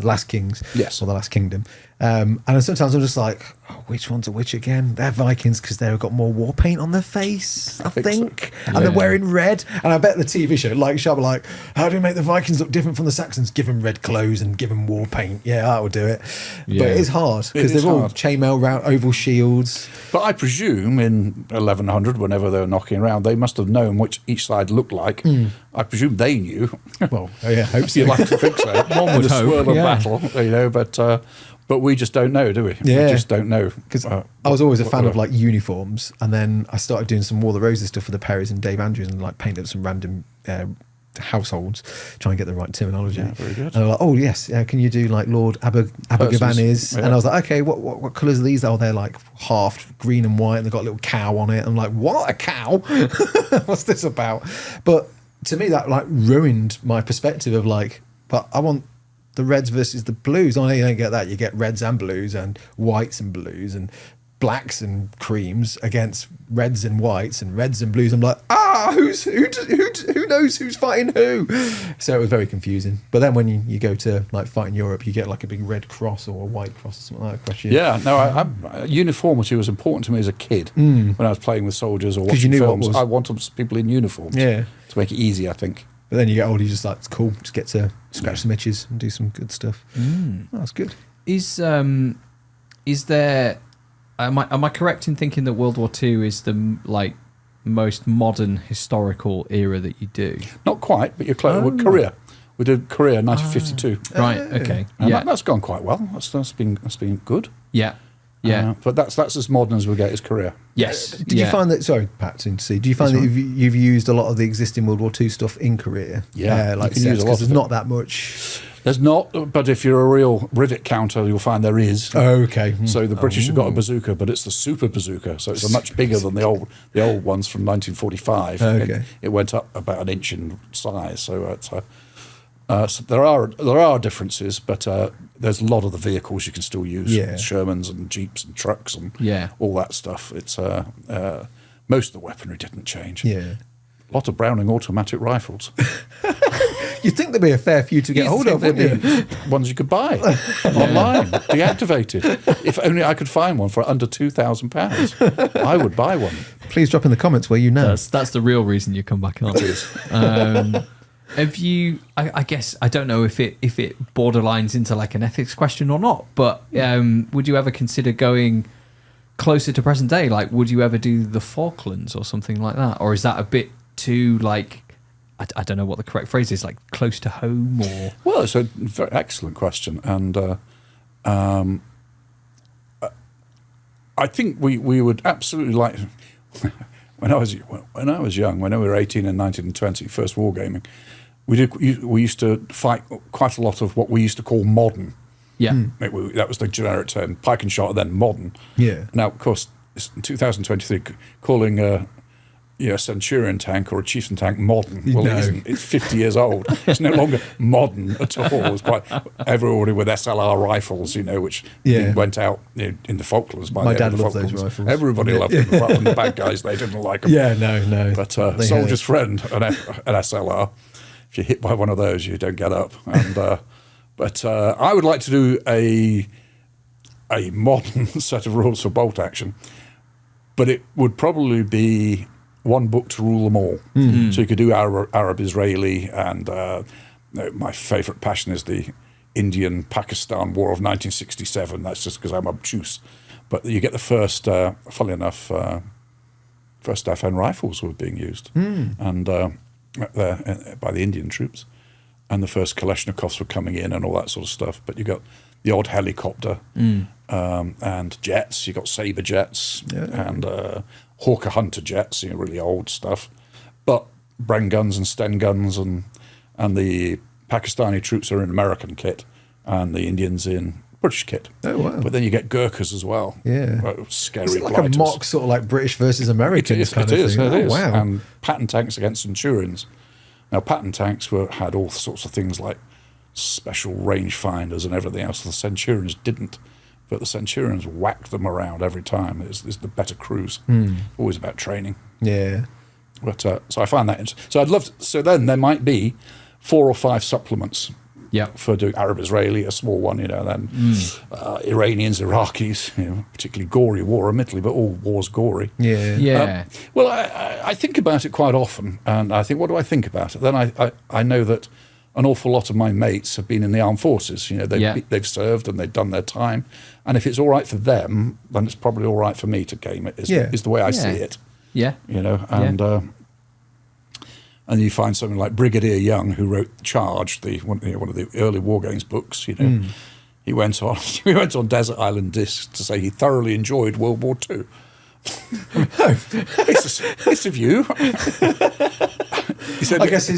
Last Kings, or The Last Kingdom. And sometimes I'm just like, which one's a which again? They're Vikings because they've got more war paint on their face, I think. So. And they're wearing red. And I bet the TV show, like Sharp, like, how do we make the Vikings look different from the Saxons? Give them red clothes and give them war paint. Yeah, that would do it. Yeah. But it's hard because they're all chainmail round oval shields. But I presume in 1100, whenever they were knocking around, they must have known which each side looked like. I presume they knew. Well, I hope so. You'd like to think so. One would the hope, swirl of battle, but we just don't know, do we? Yeah. We just don't know. Because I was always a fan of like uniforms, and then I started doing some War of the Roses stuff for the Perrys and Dave Andrews, and like painted up some random households, try and get the right terminology. Yeah, very good. And they're like, oh yes, can you do like Lord Abergavenny's? Yeah. And I was like, okay, what colours are these? Oh, they're like half green and white, and they've got a little cow on it. I'm like, what, a cow? What's this about? But to me, that like ruined my perspective of like, but I want the reds versus the blues. Oh, no, you don't get that. You get reds and blues and whites and blues and blacks and creams against reds and whites and reds and blues. I'm like, who knows who's fighting who? So it was very confusing. But then when you go to like fight in Europe, you get like a big red cross or a white cross or something like that. Question. Yeah, no, uniformity was important to me as a kid when I was playing with soldiers or watching films. I wanted people in uniforms to make it easy, I think. But then you get older, you just like, it's cool. Just get to scratch some itches and do some good stuff. Oh, that's good. Is there? Am I correct in thinking that World War II is the most modern historical era that you do? Not quite, but you're close. Korea. We did Korea 1952. Right. Okay. And that's gone quite well. That's been good. Yeah. Yeah. But that's as modern as we get his career. Yes. Did you find that? Sorry, Pat, to see. Do you find that you've used a lot of the existing World War II stuff in career? Yeah, like you can use a lot because of there's it. not that much. There's not, but if you're a real rivet counter, you'll find there is. Oh, okay. So the British have got a bazooka, but it's the super bazooka, so it's much bigger than the old ones from 1945. Okay. It went up about an inch in size, so it's. So there are differences, but there's a lot of the vehicles you can still use, Shermans and Jeeps and trucks and all that stuff. It's most of the weaponry didn't change. Yeah. A lot of Browning automatic rifles. You'd think there'd be a fair few to get hold of, wouldn't you? Ones you could buy online, deactivated. If only I could find one for under £2,000, I would buy one. Please drop in the comments where you know. That's the real reason you come back on. It is. Have you? I guess I don't know if it borderlines into like an ethics question or not. But would you ever consider going closer to present day? Like, would you ever do the Falklands or something like that, or is that a bit too like? I don't know what the correct phrase is. Like close to home, or Well, it's a very excellent question, and I think we would absolutely like. When I was young, when we were 18 and 19 and 20, first wargaming, we used to fight quite a lot of what we used to call modern. yeah, That was the generic term, pike and shot, and then modern. Yeah. Now, of course, it's in 2023, calling a Centurion tank or a Chieftain tank modern. Well, No. it isn't. It's 50 years old. It's no longer modern at all. It's quite everybody with SLR rifles, which went out in the Falklands. By My the dad end of the loved those Falklands. rifles. Everybody loved them. Apart from the bad guys, they didn't like them. Yeah, no. But They Soldier's had- Friend, an SLR, if you're hit by one of those, you don't get up. And but I would like to do a modern set of rules for bolt action, but it would probably be one book to rule them all. Mm-hmm. So you could do Arab-Israeli, and my favourite passion is the Indian-Pakistan War of 1967. That's just because I'm obtuse. But you get the first, funnily enough, first FN rifles were being used, and by the Indian troops, and the first Kalashnikovs were coming in and all that sort of stuff. But you got the odd helicopter and jets. You got Sabre jets and Hawker Hunter jets, really old stuff. But Bren guns and Sten guns, and the Pakistani troops are in American kit, and the Indians in British kit. Oh, wow. But then you get Gurkhas as well. Yeah. Scary Is it like blighters. a mock sort of like British versus Americans kind of thing? It is. Oh, wow. And Patton tanks against Centurions. Now, Patton tanks had all sorts of things like special range finders and everything else. The Centurions didn't. But the Centurions whacked them around every time. It's the better crews. Always about training. Yeah. But so I find that interesting. So I'd love to, so then there might be 4 or 5 supplements for doing Arab-Israeli, a small one, then Iranians, Iraqis, particularly gory war, admittedly, but all war's gory. yeah. Well, I think about it quite often, and I think, what do I think about it? Then I know that an awful lot of my mates have been in the armed forces. They've served and they've done their time, and if it's all right for them, then it's probably all right for me to game it. Is the way I see it. Yeah. And you find something like Brigadier Young, who wrote Charge, one of the early War Games books. He went on Desert Island Discs to say he thoroughly enjoyed World War II. It's a view. He said, I guess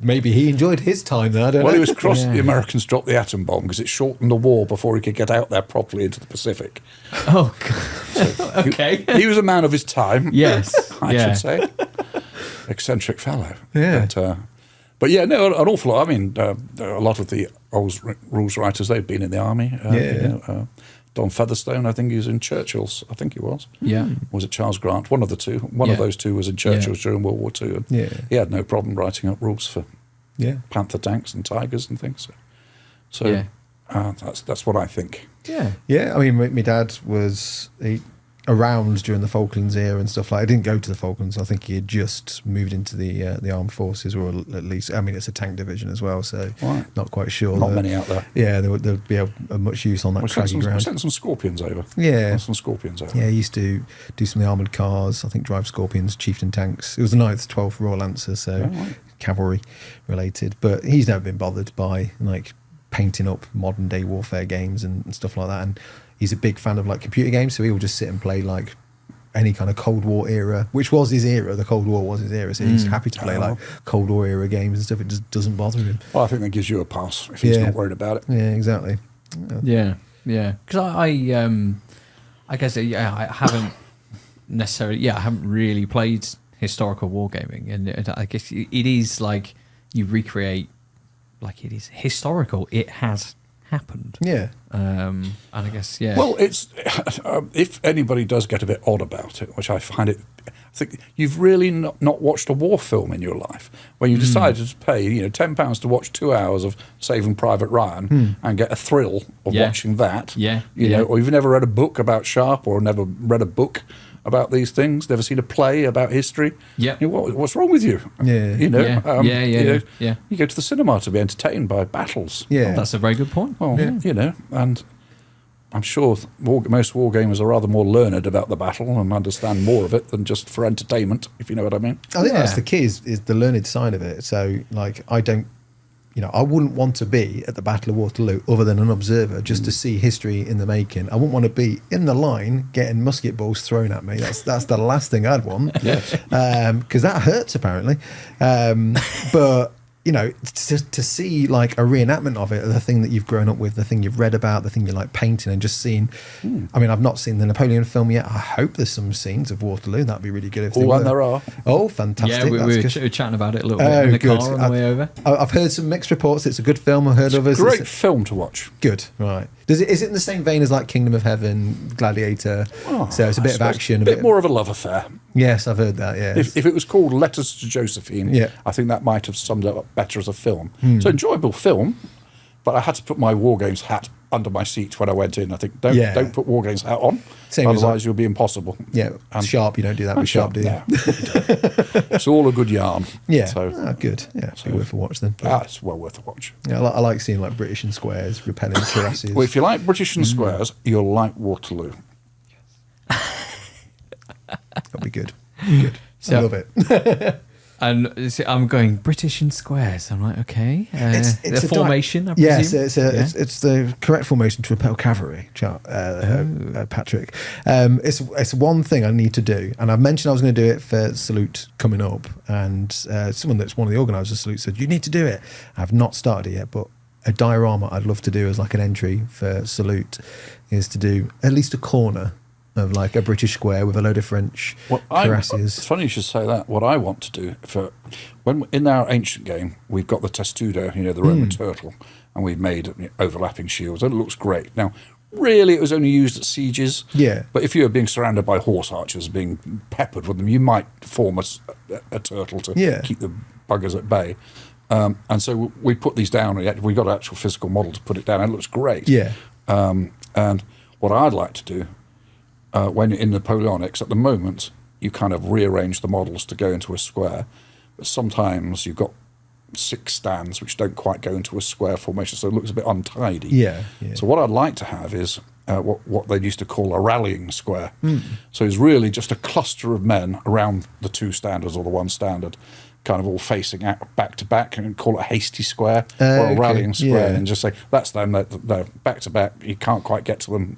maybe he enjoyed his time there. I don't know. he was cross. The Americans dropped the atom bomb because it shortened the war before he could get out there properly into the Pacific. Oh, God. Okay. He was a man of his time. Yes. I should say. Eccentric fellow. Yeah. But yeah, no, an awful lot. I mean, a lot of the old rules writers, they've been in the army. Don Featherstone, I think he was in Churchill's. I think he was. Yeah. Was it Charles Grant? One of the two. One of those two was in Churchill's during World War II. And he had no problem writing up rules for Panther tanks and Tigers and things. So that's what I think. Yeah. Yeah, I mean, my dad was around during the Falklands era and stuff like that. I didn't go to the Falklands. I think he had just moved into the armed forces, or at least, I mean, it's a tank division as well, so not quite sure. Not many out there. Yeah, there'd be a much use on that craggy ground. We sent some Scorpions over. Yeah. Some Scorpions over. Yeah, he used to do some of the armoured cars, I think drive Scorpions, Chieftain tanks. It was the 9th, 12th Royal Lancers, so cavalry related. But he's never been bothered by, like, painting up modern day warfare games and stuff like that. And he's a big fan of like computer games, so he'll just sit and play like any kind of Cold War era, which was his era. The Cold War was his era, so he's happy to play like Cold War era games and stuff. It just doesn't bother him. Well, I think that gives you a pass if he's not worried about it. Yeah, exactly. Yeah. Because I guess I haven't necessarily. I haven't really played historical wargaming, and I guess it is like you recreate, like it is historical. It has happened. Yeah. And I guess Well, it's if anybody does get a bit odd about it, which I find it. I think you've really not watched a war film in your life when you decided to pay £10 to watch 2 hours of Saving Private Ryan and get a thrill of watching that. Or you've never read a book about Sharp or never read a book about these things, never seen a play about history. What's wrong with you? Yeah. You go to the cinema to be entertained by battles. Yeah. Oh, that's a very good point. Well, and I'm sure most war gamers are rather more learned about the battle and understand more of it than just for entertainment, if you know what I mean. I think that's the key is the learned side of it. So, like, I wouldn't want to be at the Battle of Waterloo other than an observer just to see history in the making. I wouldn't want to be in the line getting musket balls thrown at me. That's the last thing I'd want. Because that hurts, apparently. But to see like a reenactment of it, the thing that you've grown up with, the thing you've read about, the thing you like painting, and just seeing. I mean, I've not seen the Napoleon film yet. I hope there's some scenes of Waterloo. That'd be really good if there are. Oh, fantastic! Yeah, we were chatting about it a little bit in the car on the way over. I've heard some mixed reports. It's a good film. I've heard others. Great film to watch. Good, right? Is it in the same vein as like Kingdom of Heaven, Gladiator? So it's a bit of action, a bit more of a love affair. Yes, I've heard that. Yeah. If it was called Letters to Josephine, I think that might have summed it up better as a film. So enjoyable film, but I had to put my War Games hat under my seat when I went in. I think don't put War Games hat on, otherwise you'll be impossible. Yeah, and Sharp, you don't do that with Sharp, do you? No, it's all a good yarn. Yeah, so, good. Yeah, it's worth a watch then. It's well worth a watch. Yeah, I like seeing like British and squares repelling cuirasses. Well, if you like British and squares, you'll like Waterloo. That'll be good. Good. I love it. And I'm going British and squares. I'm like, okay. It's the formation, I yes, presume? it's the correct formation to repel cavalry, Patrick. It's one thing I need to do, and I've mentioned I was going to do it for Salute coming up, and someone that's one of the organisers of Salute said, you need to do it. I've not started it yet, but a diorama I'd love to do as like an entry for Salute is to do at least a corner of like a British square with a load of French cuirasses. It's funny you should say that. What I want to do when in our ancient game, we've got the testudo, the Roman turtle, and we've made overlapping shields, and it looks great. Now, really, it was only used at sieges. Yeah. But if you were being surrounded by horse archers, being peppered with them, you might form a turtle to keep the buggers at bay. And so we put these down. We got an actual physical model to put it down. And it looks great. Yeah. And what I'd like to do. When in Napoleonics, at the moment, you kind of rearrange the models to go into a square, but sometimes you've got 6 stands which don't quite go into a square formation, so it looks a bit untidy. Yeah. So what I'd like to have is what they used to call a rallying square. So it's really just a cluster of men around the 2 standards or the 1 standard, kind of all facing out back to back, and call it a hasty square or a rallying square, and just say that's them. They're back to back. You can't quite get to them,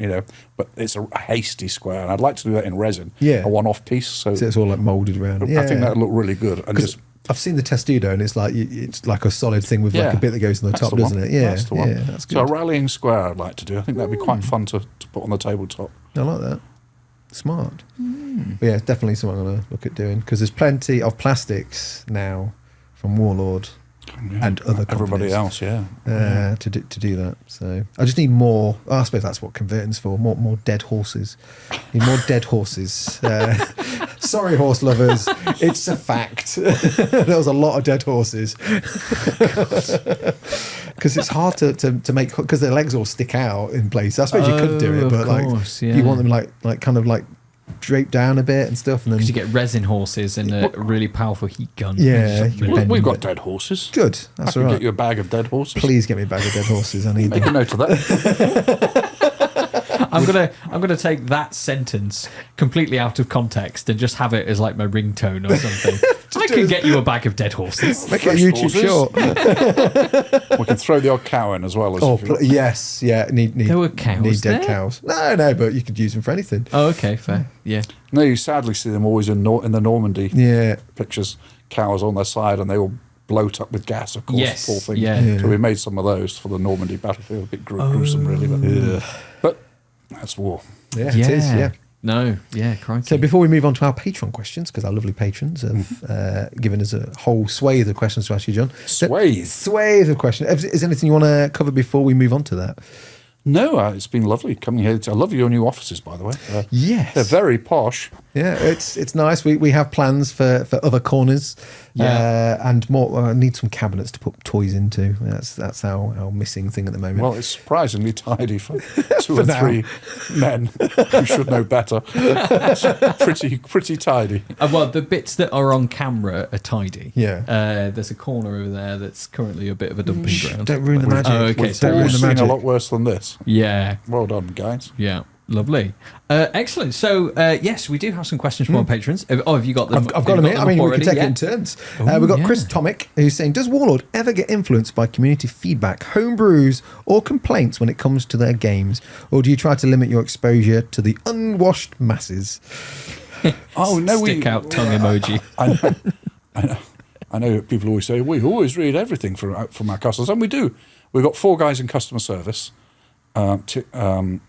but it's a hasty square, and I'd like to do that in resin, a one-off piece. So it's all like moulded around. I think that'd look really good. And just I've seen the testudo, and it's like a solid thing with like a bit that goes on the top, doesn't it? Yeah, that's the one. Yeah, that's good. So a rallying square I'd like to do. I think that'd be quite fun to put on the tabletop. I like that. Smart. But yeah, definitely something I'm going to look at doing, because there's plenty of plastics now from Warlord and other everybody companies, else, to do that. So I just need more. I suppose that's what converting's for. More dead horses. Need more dead horses. Sorry, horse lovers. It's a fact. There was a lot of dead horses. Because it's hard to make, because their legs all stick out in place. I suppose you could do it, but you want them like kind of like draped down a bit and stuff, and then because you get resin horses and a really powerful heat gun. Yeah, we've got dead horses. Good, that's I can all right. get you a bag of dead horses. Please get me a bag of dead horses. I need Make them. a note of that. I'm gonna take that sentence completely out of context and just have it as like my ringtone or something. I can get you a bag of dead horses. Make it a YouTube short. We can throw the odd cow in as well. Yes, yeah. Need There were cows Need dead there? cows. No, but you could use them for anything. Oh, okay, fair. Yeah. No, you sadly see them always in the Normandy Yeah. pictures. Cows on their side, and they all bloat up with gas. Of course, Yes, poor things. yeah. So we made some of those for the Normandy battlefield. A bit gruesome, really, but that's war. Yeah, it is. Yeah. No, yeah, crikey. So before we move on to our Patreon questions, because our lovely patrons have given us a whole swathe of questions to ask you, John. Swathe of questions. Is there anything you want to cover before we move on to that? No, it's been lovely coming here. I love your new offices, by the way. Yes. They're very posh. Yeah, it's nice. We have plans for other corners, and more. I need some cabinets to put toys into. That's our missing thing at the moment. Well, it's surprisingly tidy for two or three men who should know better. It's pretty tidy. Well, the bits that are on camera are tidy. Yeah. There's a corner over there that's currently a bit of a dumping ground. Don't ruin the magic. Oh, okay. We've So all ruin the seen magic. a lot worse than this. yeah. Well done, guys. Yeah. Lovely. Excellent. So, yes, we do have some questions from our patrons. Oh, have you got them? I've got them here. I mean, we can take it in Yeah. turns. We've got Chris Tomic, who's saying, does Warlord ever get influenced by community feedback, homebrews, or complaints when it comes to their games? Or do you try to limit your exposure to the unwashed masses? Oh no, Stick out tongue emoji. I know people always say we always read everything from our customers, and we do. We've got 4 guys in customer service who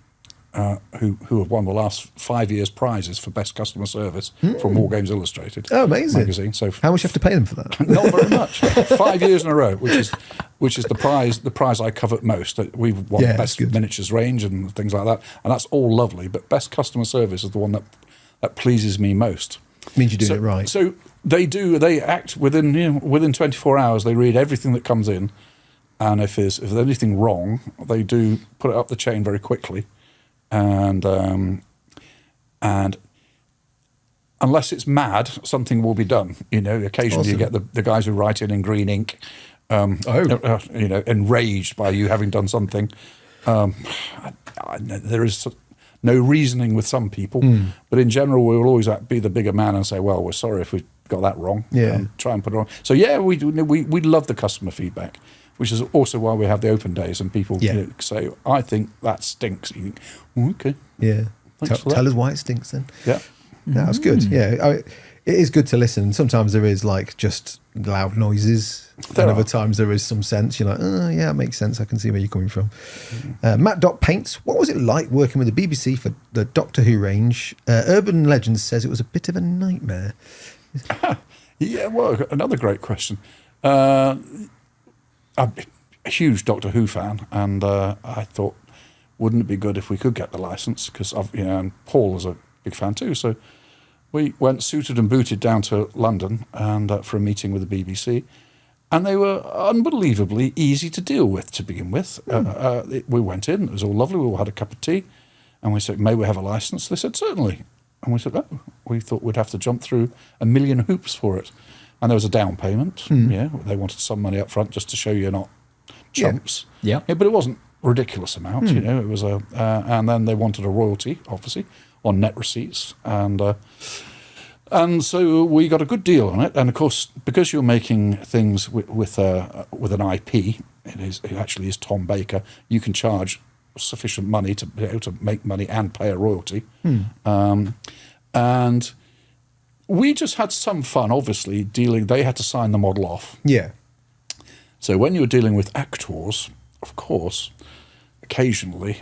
have won the last 5 years prizes for best customer service from War Games Illustrated. Oh, amazing. Magazine. So How much do you have to pay them for that? not very much. 5 years in a row, which is the prize I covet most. We've won Yeah, best that's good. miniatures range and things like that, and that's all lovely. But best customer service is the one that pleases me most. Means you're doing it right. So they act within 24 hours. They read everything that comes in, and if there's anything wrong, they do put it up the chain very quickly, and unless it's mad, something will be done. Occasionally you get the guys who write in green ink, enraged by you having done something. There is no reasoning with some people, but in general, we will always be the bigger man and say, "Well, we're sorry if we got that wrong." Yeah. And try and put it on. So yeah, we love the customer feedback, which is also why we have the open days and people say, "I think that stinks." You think, okay, Yeah. Thanks for that. Tell us why it stinks then. yeah. Yeah, that's good. Yeah, it is good to listen. Sometimes there is like just loud noises, and other times there is some sense. You're like, oh yeah, it makes sense. I can see where you're coming from. Matt Dot Paints. What was it like working with the BBC for the Doctor Who range? Urban Legends says it was a bit of a nightmare. Yeah, well, another great question. I'm a huge Doctor Who fan, and I thought, wouldn't it be good if we could get the license? Because and Paul is a big fan too. So we went suited and booted down to London and for a meeting with the BBC, and they were unbelievably easy to deal with to begin with. We went in; it was all lovely. We all had a cup of tea, and we said, "May we have a license?" They said, "Certainly." And we said, "Oh, we thought we'd have to jump through a million hoops for it." And there was a down payment. Yeah, they wanted some money up front just to show you're not chumps. Yeah. But it wasn't a ridiculous amount. It was and then they wanted a royalty, obviously, on net receipts, and so we got a good deal on it. And of course, because you're making things with an IP, it actually is Tom Baker. You can charge sufficient money to be able to make money and pay a royalty. And we just had some fun, obviously, dealing. They had to sign the model off. Yeah. So when you're dealing with actors, of course, occasionally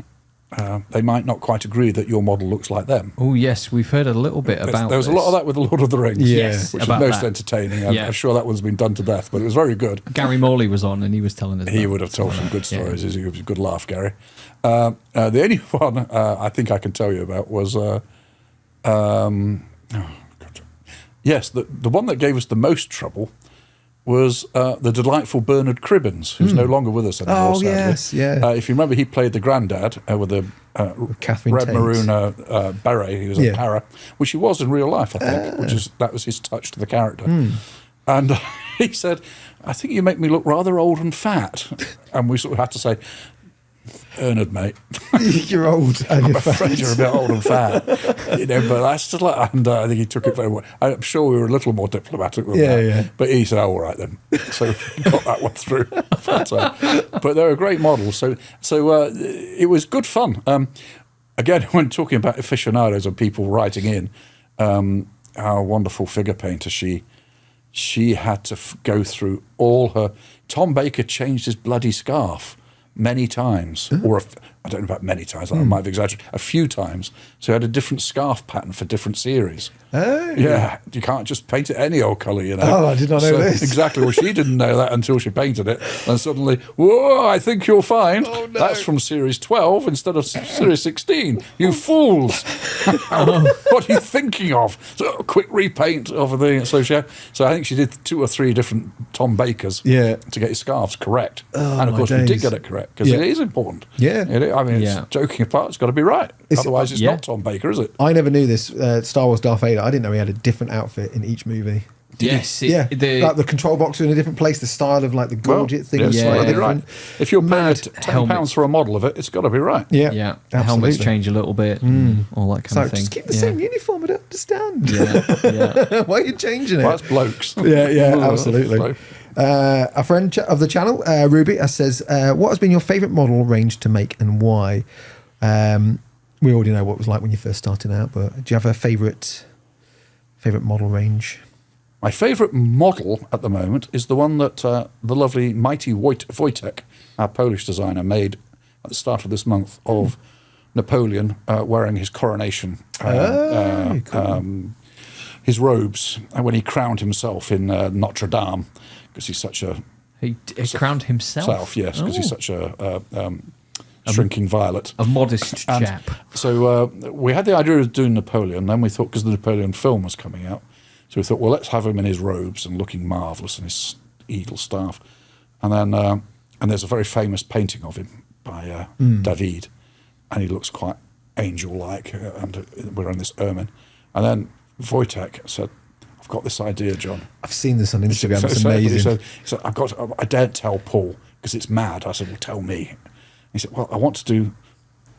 they might not quite agree that your model looks like them. Oh, yes, we've heard a little bit about There was a lot of that with The Lord of the Rings, Yes, which is about most that. entertaining. Yeah. I'm sure that one's been done to death, but it was very good. Gary Morley was on and he was telling us He about would have told some good Yeah. stories. He was a good laugh, Gary. The only one I think I can tell you about was, yes, the one that gave us the most trouble was the delightful Bernard Cribbins, who's no longer with us anymore. Oh, sadly. yes, yeah. If you remember, he played the granddad with the Catherine red Tate. maroon beret. He was a Yeah. para, which he was in real life, I think. That was his touch to the character. And he said, "I think you make me look rather old and fat." And we sort of had to say, Ernard, mate. You're old and you're I'm afraid fat. you're a bit old and fat, but that's just like, and I think he took it very well. I'm sure we were a little more diplomatic than that. Yeah. But he said, "Oh, all right then." So we got that one through. But they're a great model. So it was good fun. Again, when talking about aficionados and people writing in, our wonderful figure painter, she had to go through all her. Tom Baker changed his bloody scarf many times, or I don't know about many times, I might have exaggerated, a few times. So he had a different scarf pattern for different series. Oh. Yeah, you can't just paint it any old colour, you know. Oh, I did not know this. Exactly. Well, she didn't know that until she painted it. And suddenly, whoa, I think you'll find that's from Series 12 instead of Series 16. You fools. What are you thinking of? So, a quick repaint of the... So I think she did 2 or 3 different Tom Bakers to get his scarves correct. And of course, we did get it correct, because it is important. Yeah. I mean, it's joking apart, it's got to be right. Otherwise, it's not Tom Baker, is it? I never knew this. Star Wars Darth Vader, I didn't know he had a different outfit in each movie. Yes. Like the control box in a different place, the style of like the gorget thing is slightly different. Right. If you're paying Mad £10 for a model of it, it's got to be right. Yeah. The absolutely. helmets change a little bit, all that kind of thing. Just keep the same uniform, I don't understand. Why are you changing it? Well, that's blokes. Yeah, absolutely. A friend of the channel, Ruby, says, what has been your favourite model range to make and why? We already know what it was like when you first started out, but do you have a favourite model range? My favourite model at the moment is the one that the lovely Mighty Wojtek, our Polish designer, made at the start of this month of Napoleon wearing his coronation, his robes, when he crowned himself in Notre Dame, because he's such a... He crowned himself? Yes, because he's such a shrinking violet. A modest chap. So we had the idea of doing Napoleon, then we thought, because the Napoleon film was coming out, so we thought, well, let's have him in his robes and looking marvellous and his eagle staff. And then and there's a very famous painting of him by David, and he looks quite angel-like, and we're in this ermine. And then Wojtek said, I've got this idea, John. I've seen this on Instagram, it's amazing. He said, I daren't tell Paul, because it's mad. I said, well, tell me. He said, well, I want to do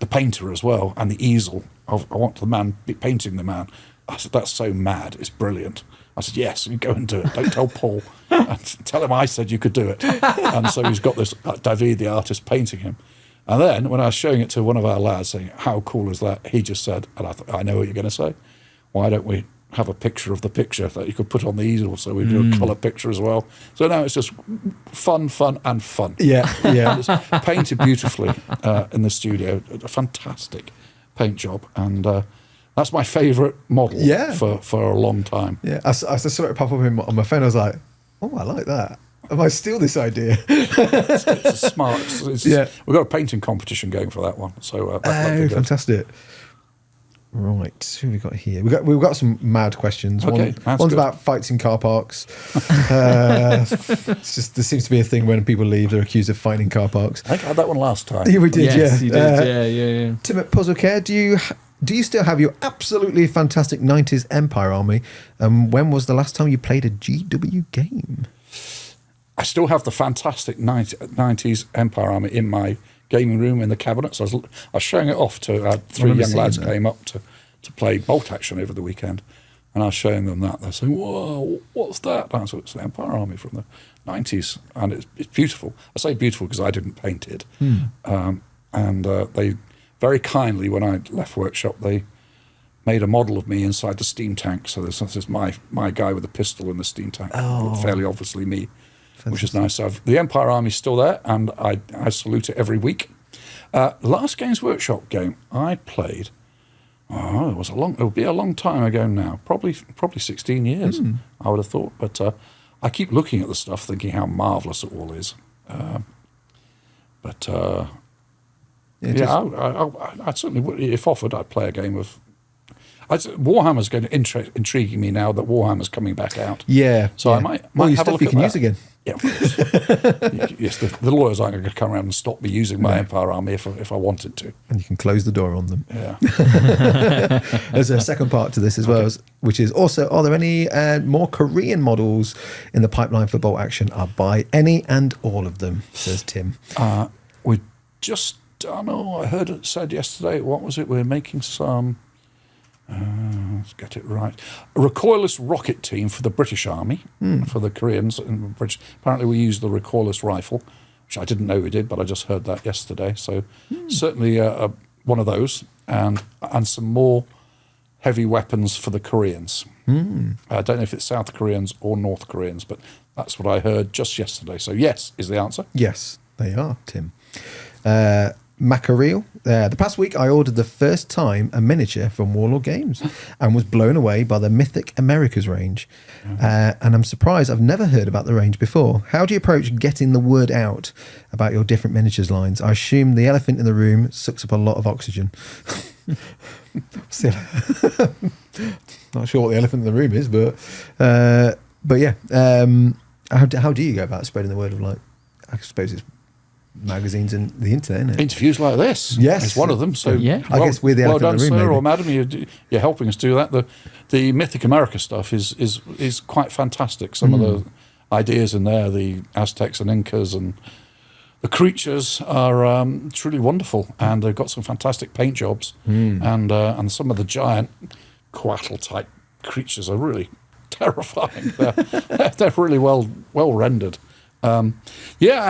the painter as well, and the easel. I want the man painting the man. I said, that's so mad. It's brilliant. I said, yes, you go and do it. Don't tell Paul. And tell him I said you could do it. And so he's got this David, the artist, painting him. And then when I was showing it to one of our lads, saying, how cool is that? He just said, and I thought, I know what you're going to say. Why don't we have a picture of the picture that you could put on the easel, so we do a colour picture as well. So now it's just fun, and fun. Yeah. It's painted beautifully in the studio. A fantastic paint job, and that's my favourite model for a long time. Yeah, I saw it pop up on my phone. I was like, oh, I like that. I might steal this idea. It's a smart. We've got a painting competition going for that one. So fantastic. Right, who have we got here? We've got some mad questions. Okay, one's good. about fights in car parks. It's just there seems to be a thing when people leave, they're accused of fighting in car parks. I think I had that one last time. Yeah, we did. Yes, yeah, you did. Yeah. Tim at Puzzle Care, do you still have your absolutely fantastic 90s Empire Army? When was the last time you played a GW game? I still have the fantastic 90s Empire Army in my gaming room in the cabinet. So I was showing it off to 3 young lads who came up to play Bolt Action over the weekend. And I was showing them that. They're saying, whoa, what's that? And I said, it's the Empire Army from the 90s. And it's beautiful. I say beautiful because I didn't paint it. And they very kindly, when I left workshop, they made a model of me inside the steam tank. So this is my guy with the pistol in the steam tank. Fairly obviously me. Fantastic. Which is nice. So the Empire Army's still there, and I salute it every week. Last Games Workshop game I played, it would be a long time ago now, probably 16 years, I would have thought. But I keep looking at the stuff, thinking how marvellous it all is. I'd certainly would, if offered, I'd play a game of. Warhammer's going to intriguing me now that Warhammer's coming back out. Yeah. So I might you have a look you at can that. use again. Yeah, of course. Yes, the lawyers aren't going to come around and stop me using my Empire Army if I wanted to. And you can close the door on them. Yeah. There's a second part to this as well, which is also, are there any more Korean models in the pipeline for Bolt Action? I'll buy any and all of them, says Tim. We just don't know. I heard it said yesterday. What was it? We're making some. Let's get it right. A recoilless rocket team for the British Army, for the Koreans and British. Apparently, we use the recoilless rifle, which I didn't know we did, but I just heard that yesterday. So certainly one of those, and some more heavy weapons for the Koreans. I don't know if it's South Koreans or North Koreans, but that's what I heard just yesterday. So yes is the answer. Yes, they are, Tim. Mackerel. The past week, I ordered the first time a miniature from Warlord Games and was blown away by the Mythic Americas range. And I'm surprised I've never heard about the range before. How do you approach getting the word out about your different miniatures lines? I assume the elephant in the room sucks up a lot of oxygen. Not sure what the elephant in the room is, but yeah. How do you go about spreading the word of, like, I suppose it's magazines and the internet, isn't it? Interviews like this, yes, it's one of them. So yeah, I guess we're the elephant in the room, sir, maybe. or madam, you're helping us do that. The Mythic America stuff is quite fantastic. Some of the ideas in there, the Aztecs and Incas and the creatures are truly wonderful, and they've got some fantastic paint jobs, and some of the giant Coatl type creatures are really terrifying. They're really well rendered. I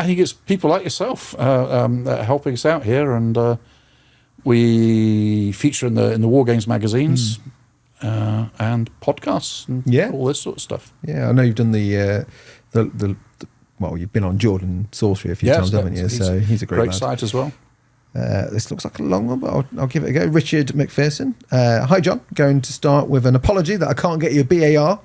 think it's people like yourself that are helping us out here, and we feature in the War Games magazines and podcasts and all this sort of stuff. Yeah, I know you've done the well, you've been on Jordan Sorcery a few times, haven't you? So he's a great lad. Site as well. This looks like a long one, but I'll give it a go. Richard McPherson. Hi, John. Going to start with an apology that I can't get you a BAR.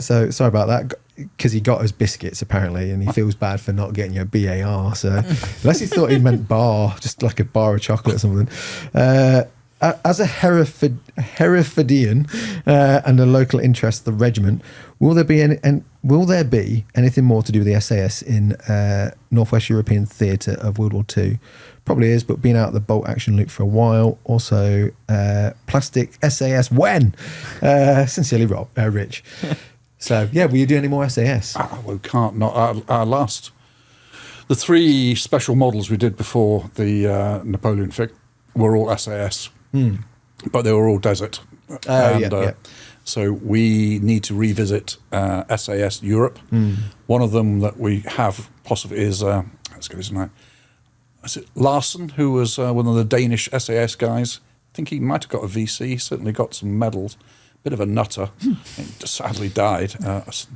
So sorry about that, because he got us biscuits apparently, and he feels bad for not getting you a BAR. So unless he thought he meant bar, just like a bar of chocolate or something. As a Herefordian and a local interest, the regiment, will there be anything more to do with the SAS in Northwest European theatre of World War II? Probably is, but been out of the bolt action loop for a while. Also, plastic SAS when? Sincerely, Rich. So yeah, will you do any more SAS? We can't. Not our last. The 3 special models we did before the Napoleon fig were all SAS. But they were all desert. So we need to revisit SAS Europe. One of them that we have possibly is, let's get his name. Is it Larsen, who was one of the Danish SAS guys? I think he might have got a VC, he certainly got some medals. Bit of a nutter. He sadly died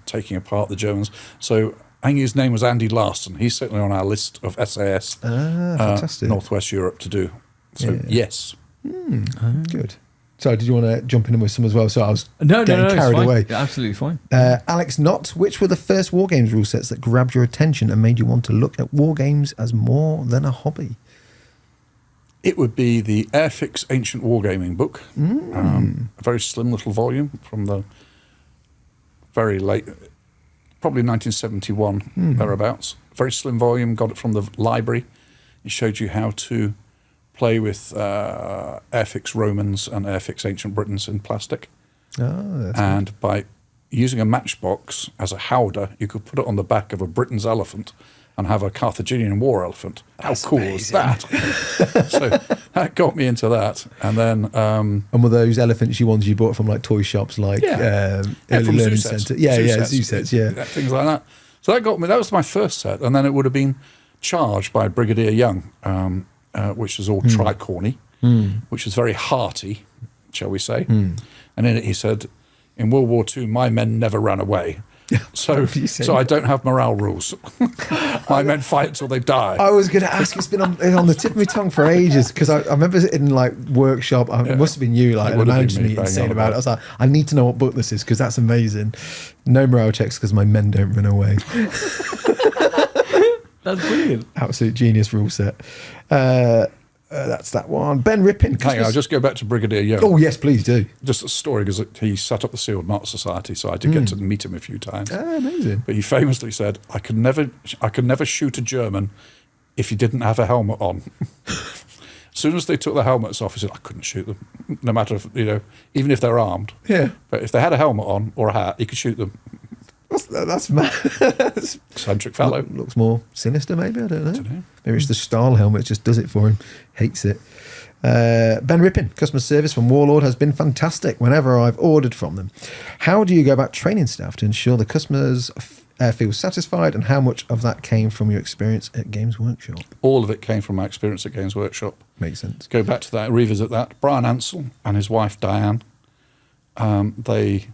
taking apart the Germans. So I think his name was Andy Larsen. He's certainly on our list of SAS fantastic. Northwest Europe to do. So yes. Good. So, did you want to jump in with some as well? So I was No, carried away. Yeah, absolutely fine. Alex Knott, which were the first War Games rule sets that grabbed your attention and made you want to look at War Games as more than a hobby? It would be the Airfix Ancient Wargaming book. A very slim little volume from the very late, probably 1971, thereabouts. Very slim volume, got it from the library. It showed you how to play with Airfix Romans and Airfix Ancient Britons in plastic. And by using a matchbox as a howdah, you could put it on the back of a Britain's elephant and have a Carthaginian war elephant. How cool is that? So that got me into that. And then... and were those elephants ones you bought from like toy shops like Early from Learning zoo sets. Centre? Zoo sets, yeah. Things like that. So that got me, that was my first set. And then it would have been Charged by Brigadier Young, which was all tricorny, which was very hearty, shall we say. And in it he said, in World War II, my men never ran away. So I don't have morale rules. My men fight until they die. I was going to ask, it's been on the tip of my tongue for ages, because I remember it in like workshop, it must have been you, like at a management meeting saying about it. I was like, I need to know what book this is, because that's amazing. No morale checks because my men don't run away. That's brilliant. Absolute genius rule set. That's that one. Ben Rippin. Hang on, I'll just go back to Brigadier Young. Oh, yes, please do. Just a story, because he set up the Sealed Knot Society, so I did get to meet him a few times. Amazing. But he famously said, I could never shoot a German if he didn't have a helmet on. As soon as they took the helmets off, he said, I couldn't shoot them, no matter if, even if they're armed. Yeah. But if they had a helmet on or a hat, he could shoot them. That's mad. Eccentric fellow. Looks more sinister, maybe. I don't know. Dunno. Maybe it's the Stahl helmet just does it for him. Hates it. Ben Rippin, customer service from Warlord has been fantastic whenever I've ordered from them. How do you go about training staff to ensure the customers feel satisfied, and how much of that came from your experience at Games Workshop? All of it came from my experience at Games Workshop. Makes sense. Go back to that, revisit that. Brian Ansell and his wife Diane, they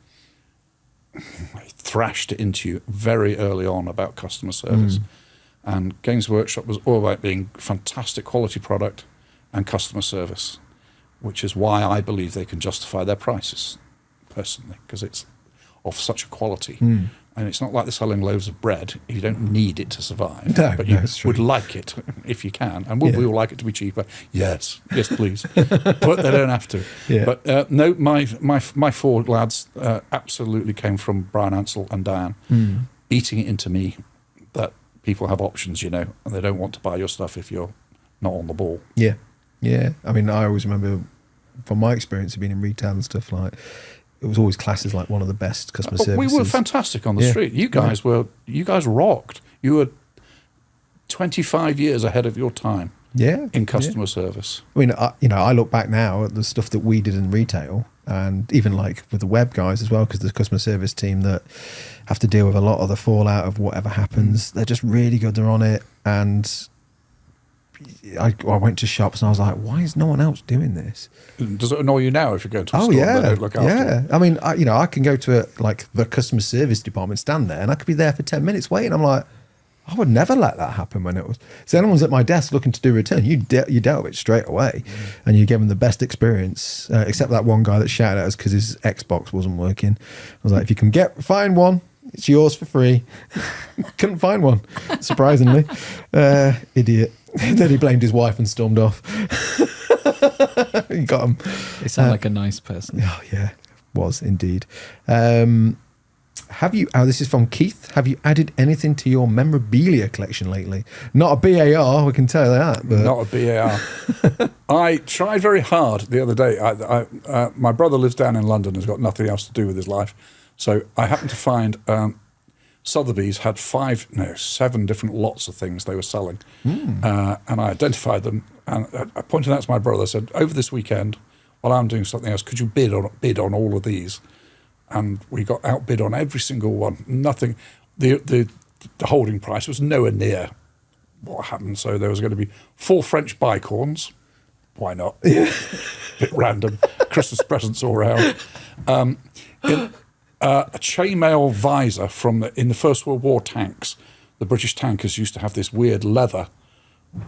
thrashed it into you very early on about customer service. And Games Workshop was all about being fantastic quality product and customer service, which is why I believe they can justify their prices, personally, because it's of such a quality. And it's not like they're selling loaves of bread. You don't need it to survive. No, but you it's true. would like it if you can. And would we all like it to be cheaper? Yes, please. But they don't have to. Yeah. But no, my four lads absolutely came from Brian Ansell and Diane, eating it into me that people have options, and they don't want to buy your stuff if you're not on the ball. Yeah. Yeah. I mean, I always remember from my experience of being in retail and stuff, like, it was always classed as like one of the best customer services. We were fantastic on the street. You guys rocked. You were 25 years ahead of your time. Yeah, in customer service. I mean, I look back now at the stuff that we did in retail, and even like with the web guys as well, because the customer service team that have to deal with a lot of the fallout of whatever happens. They're just really good. They're on it, and I went to shops and I was like, why is no one else doing this? Does it annoy you now if you go to a store and they don't look after you? I mean, I can go to the customer service department, stand there, and I could be there for 10 minutes waiting. I'm like, I would never let that happen when it was. So anyone's at my desk looking to do a return, you dealt with it straight away, and you gave them the best experience, except that one guy that shouted at us because his Xbox wasn't working. I was like, if you can find one, it's yours for free. Couldn't find one, surprisingly. Idiot. Then he blamed his wife and stormed off. He got him. They sound like a nice person. Oh, yeah, was indeed. Have you? Oh, this is from Keith. Have you added anything to your memorabilia collection lately? Not a BAR, we can tell you that. But. Not a BAR. I tried very hard the other day. My brother lives down in London, has got nothing else to do with his life. So I happened to find Sotheby's had 7 different lots of things they were selling. And I identified them. And I pointed out to my brother, I said, over this weekend, while I'm doing something else, could you bid on all of these? And we got outbid on every single one. Nothing. The holding price was nowhere near what happened. So there was going to be 4 French bicorns. Why not? Yeah. Bit random. Christmas presents all around. A chainmail visor in the First World War tanks. The British tankers used to have this weird leather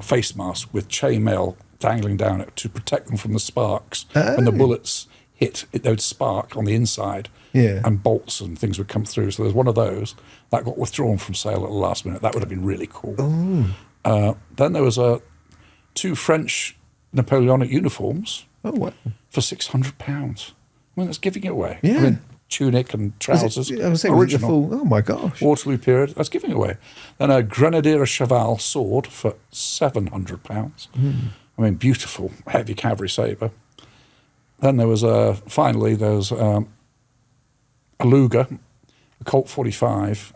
face mask with chainmail dangling down it to protect them from the sparks. When the bullets hit, they would spark on the inside. Yeah. And bolts and things would come through. So there's one of those that got withdrawn from sale at the last minute. That would have been really cool. Then there was 2 French Napoleonic uniforms for £600. I mean, that's giving it away. Yeah. I mean, tunic and trousers. Original. Oh my gosh. Waterloo period. That's giving it away. Then a Grenadier Cheval sword for £700. I mean, beautiful, heavy cavalry sabre. Then there was finally there was a Luger, a Colt 45,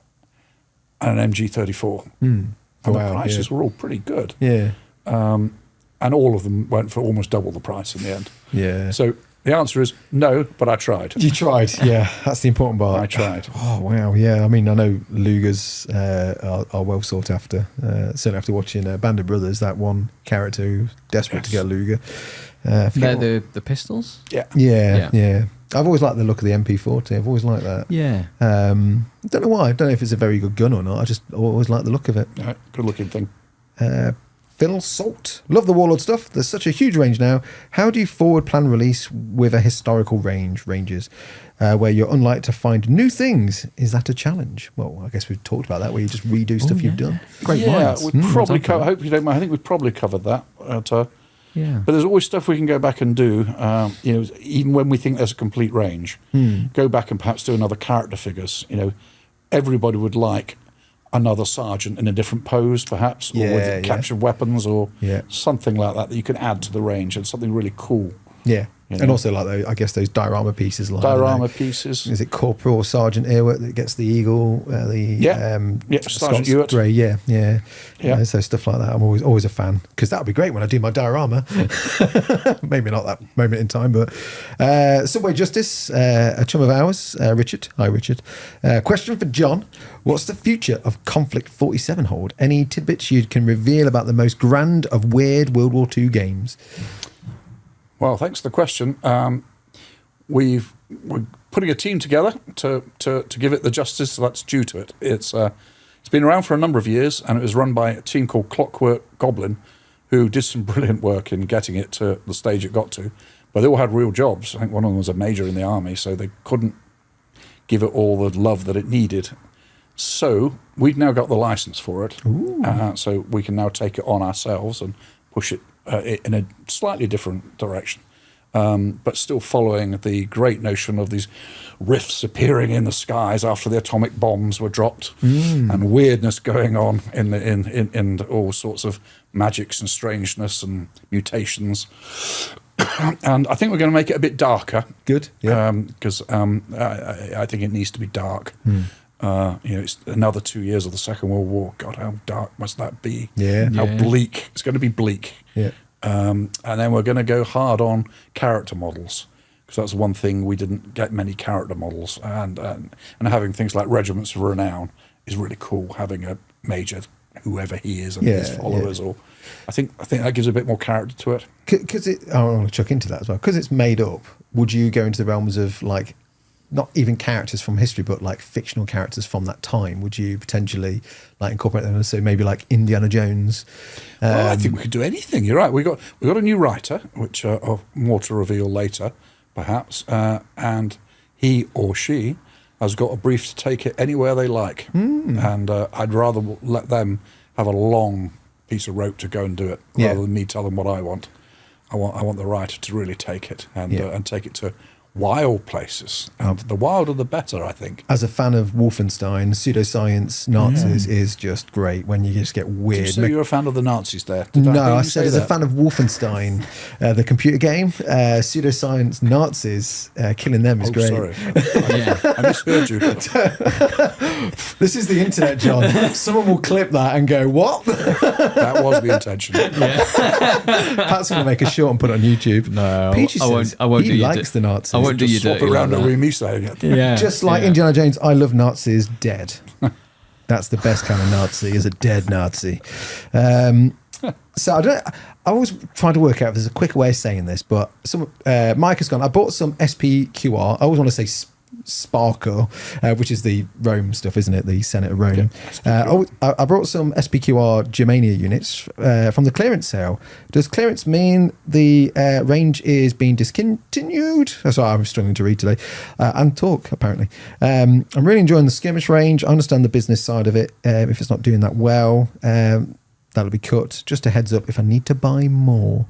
and an MG34. And the prices were all pretty good. Yeah. And all of them went for almost double the price in the end. Yeah. So the answer is no, but I tried. You tried, yeah. That's the important part. I tried. Oh, wow, yeah. I mean, I know Lugers are well sought after. Certainly after watching Band of Brothers, that one character who's desperate to get a Luger. They're the pistols? Yeah. I've always liked the look of the MP40. I've always liked that. Yeah. I don't know why. I don't know if it's a very good gun or not. I just always like the look of it. Yeah, good looking thing. Phil Salt. Love the Warlord stuff. There's such a huge range now. How do you forward plan release with a historical ranges where you're unlikely to find new things? Is that a challenge? Well, I guess we've talked about that, where you just redo stuff you've done. Great minds. We probably I hope you don't mind. I think we've probably covered that. But there's always stuff we can go back and do. Even when we think there's a complete range, go back and perhaps do another character figures. Everybody would like another sergeant in a different pose, perhaps, or with captured weapons, or something like that you can add to the range, and something really cool. Yeah. You know? And also, like, I guess those diorama pieces. Like, Diorama pieces. Is it Corporal or Sergeant Earwick that gets the eagle? Sergeant Scots Ewart. Grey, yeah. Yeah. So stuff like that. I'm always a fan, because that would be great when I do my diorama. Maybe not that moment in time, but Subway Justice, a chum of ours, Richard. Hi, Richard. Question for John: what's the future of Conflict 47 hold? Any tidbits you can reveal about the most grand of weird World War II games? Well, thanks for the question. We're putting a team together to give it the justice that's due to it. It's been around for a number of years, and it was run by a team called Clockwork Goblin, who did some brilliant work in getting it to the stage it got to. But they all had real jobs. I think one of them was a major in the army, so they couldn't give it all the love that it needed. So we've now got the license for it, so we can now take it on ourselves and push it in a slightly different direction, but still following the great notion of these rifts appearing in the skies after the atomic bombs were dropped, and weirdness going on in all sorts of magics and strangeness and mutations. And I think we're going to make it a bit darker. Good, yeah. Because I think it needs to be dark. It's another 2 years of the Second World War. God, how dark must that be? Yeah. How bleak. It's going to be bleak. Yeah. And then we're going to go hard on character models, because that's one thing we didn't get many character models. And having things like regiments of renown is really cool. Having a major, whoever he is, and his followers, or I think that gives a bit more character to it. Because I want to chuck into that as well. Because it's made up. Would you go into the realms of, like, not even characters from history, but like fictional characters from that time? Would you potentially like incorporate them? So maybe like Indiana Jones. I think we could do anything. You're right. We got a new writer, which more to reveal later, perhaps. And he or she has got a brief to take it anywhere they like. And I'd rather let them have a long piece of rope to go and do it, rather than me tell them what I want. I want the writer to really take it and take it to wild places, and the wilder the better, I think. As a fan of Wolfenstein, pseudoscience Nazis is just great when you just get weird. Did you say you're a fan of the Nazis there? No, I said as a fan of Wolfenstein, the computer game, pseudoscience Nazis, killing them is great. Sorry. I misheard you. This is the internet, John. Someone will clip that and go, what? That was the intention. Pat's going to make a short and put it on YouTube. No, Peachy says I won't he likes the Nazis. I won't do you Swap dirty around like to that. me saying it. Yeah, Just like Indiana Jones, I love Nazis, dead. That's the best kind of Nazi, is a dead Nazi. So I always try to work out if there's a quicker way of saying this, but Mike has gone, I bought some SPQR. I always want to say Sparko, which is the Rome stuff, isn't it? The Senate of Rome. I brought some SPQR Germania units from the clearance sale. Does clearance mean the range is being discontinued? Oh, sorry, I'm struggling to read today. And talk, apparently. I'm really enjoying the skirmish range. I understand the business side of it. If it's not doing that well, that'll be cut. Just a heads up if I need to buy more.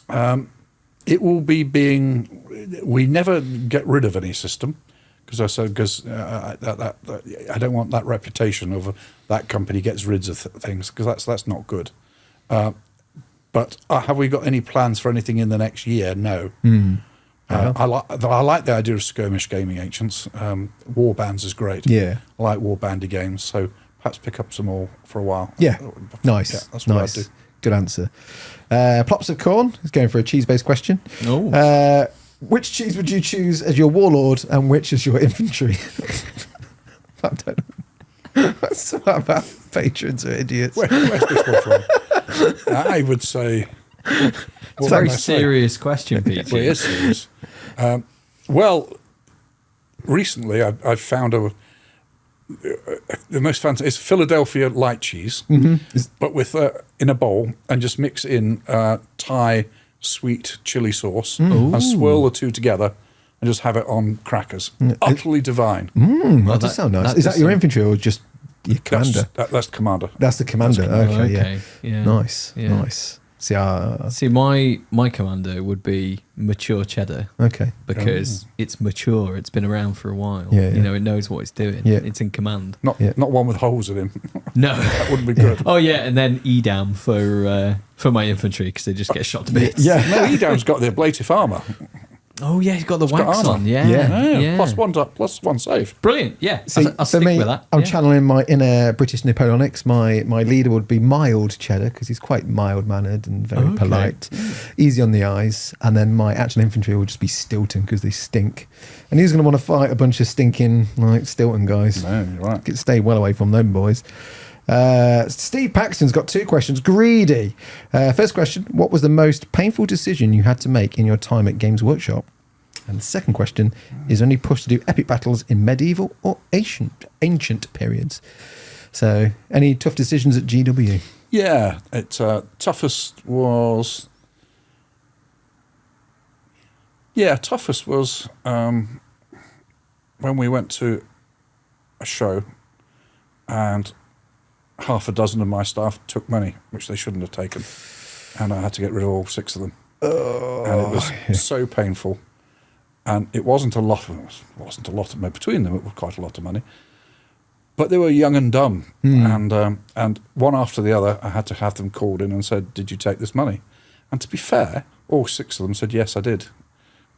It will be being. We never get rid of any system, because I don't want that reputation of that company gets rid of things, because that's not good. But have we got any plans for anything in the next year? No. I like the idea of skirmish gaming ancients. Warbands is great. Yeah, I like warbandy games, so perhaps pick up some more for a while. Yeah, nice. Yeah, that's what I'd do. Good answer. Plops of Corn is going for a cheese-based question. Oh. Which cheese would you choose as your warlord and which as your infantry? I don't know. That's about patrons are idiots. Where's this one from? I would say... It's a very serious question, Peter. Well, it is serious. Well, recently I've found the most fancy is Philadelphia light cheese, but with in a bowl, and just mix in Thai sweet chili sauce and swirl the two together and just have it on crackers. Utterly divine. That does sound nice. Is that your infantry or just your commander? That's the commander. That's the commander. Okay, okay. Yeah. Nice. Yeah. Nice. See, my commander would be mature cheddar. Okay. Because it's mature. It's been around for a while. Yeah, You know, it knows what it's doing. Yeah. It's in command. Not one with holes in him. No. That wouldn't be good. Oh, yeah, and then Edam for my infantry because they just get shot to bits. Yeah. No, Edam's got the ablative armor. Oh, yeah, he's got the got wax armor. on. Yeah. Yeah. Plus one save. Brilliant. Yeah. See, I'll stick with that. I'm Yeah. channeling my inner British Napoleonics. My leader would be mild cheddar because he's quite mild mannered and very Okay. polite, easy on the eyes. And then my actual infantry would just be Stilton because they stink. And he's going to want to fight a bunch of stinking like Stilton guys. No, you're right. Stay well away from them boys. Steve Paxton's got 2 questions. Greedy. First question: what was the most painful decision you had to make in your time at Games Workshop? And the second question is: only pushed to do epic battles in medieval or ancient periods. So, any tough decisions at GW? Yeah, toughest was. Yeah, toughest was when we went to a show, and half a dozen of my staff took money which they shouldn't have taken, and I had to get rid of all 6 of them. And it was so painful. And it wasn't a lot of between them. It was quite a lot of money, but they were young and dumb, and one after the other, I had to have them called in and said, "Did you take this money?" And to be fair, all 6 of them said, "Yes, I did,"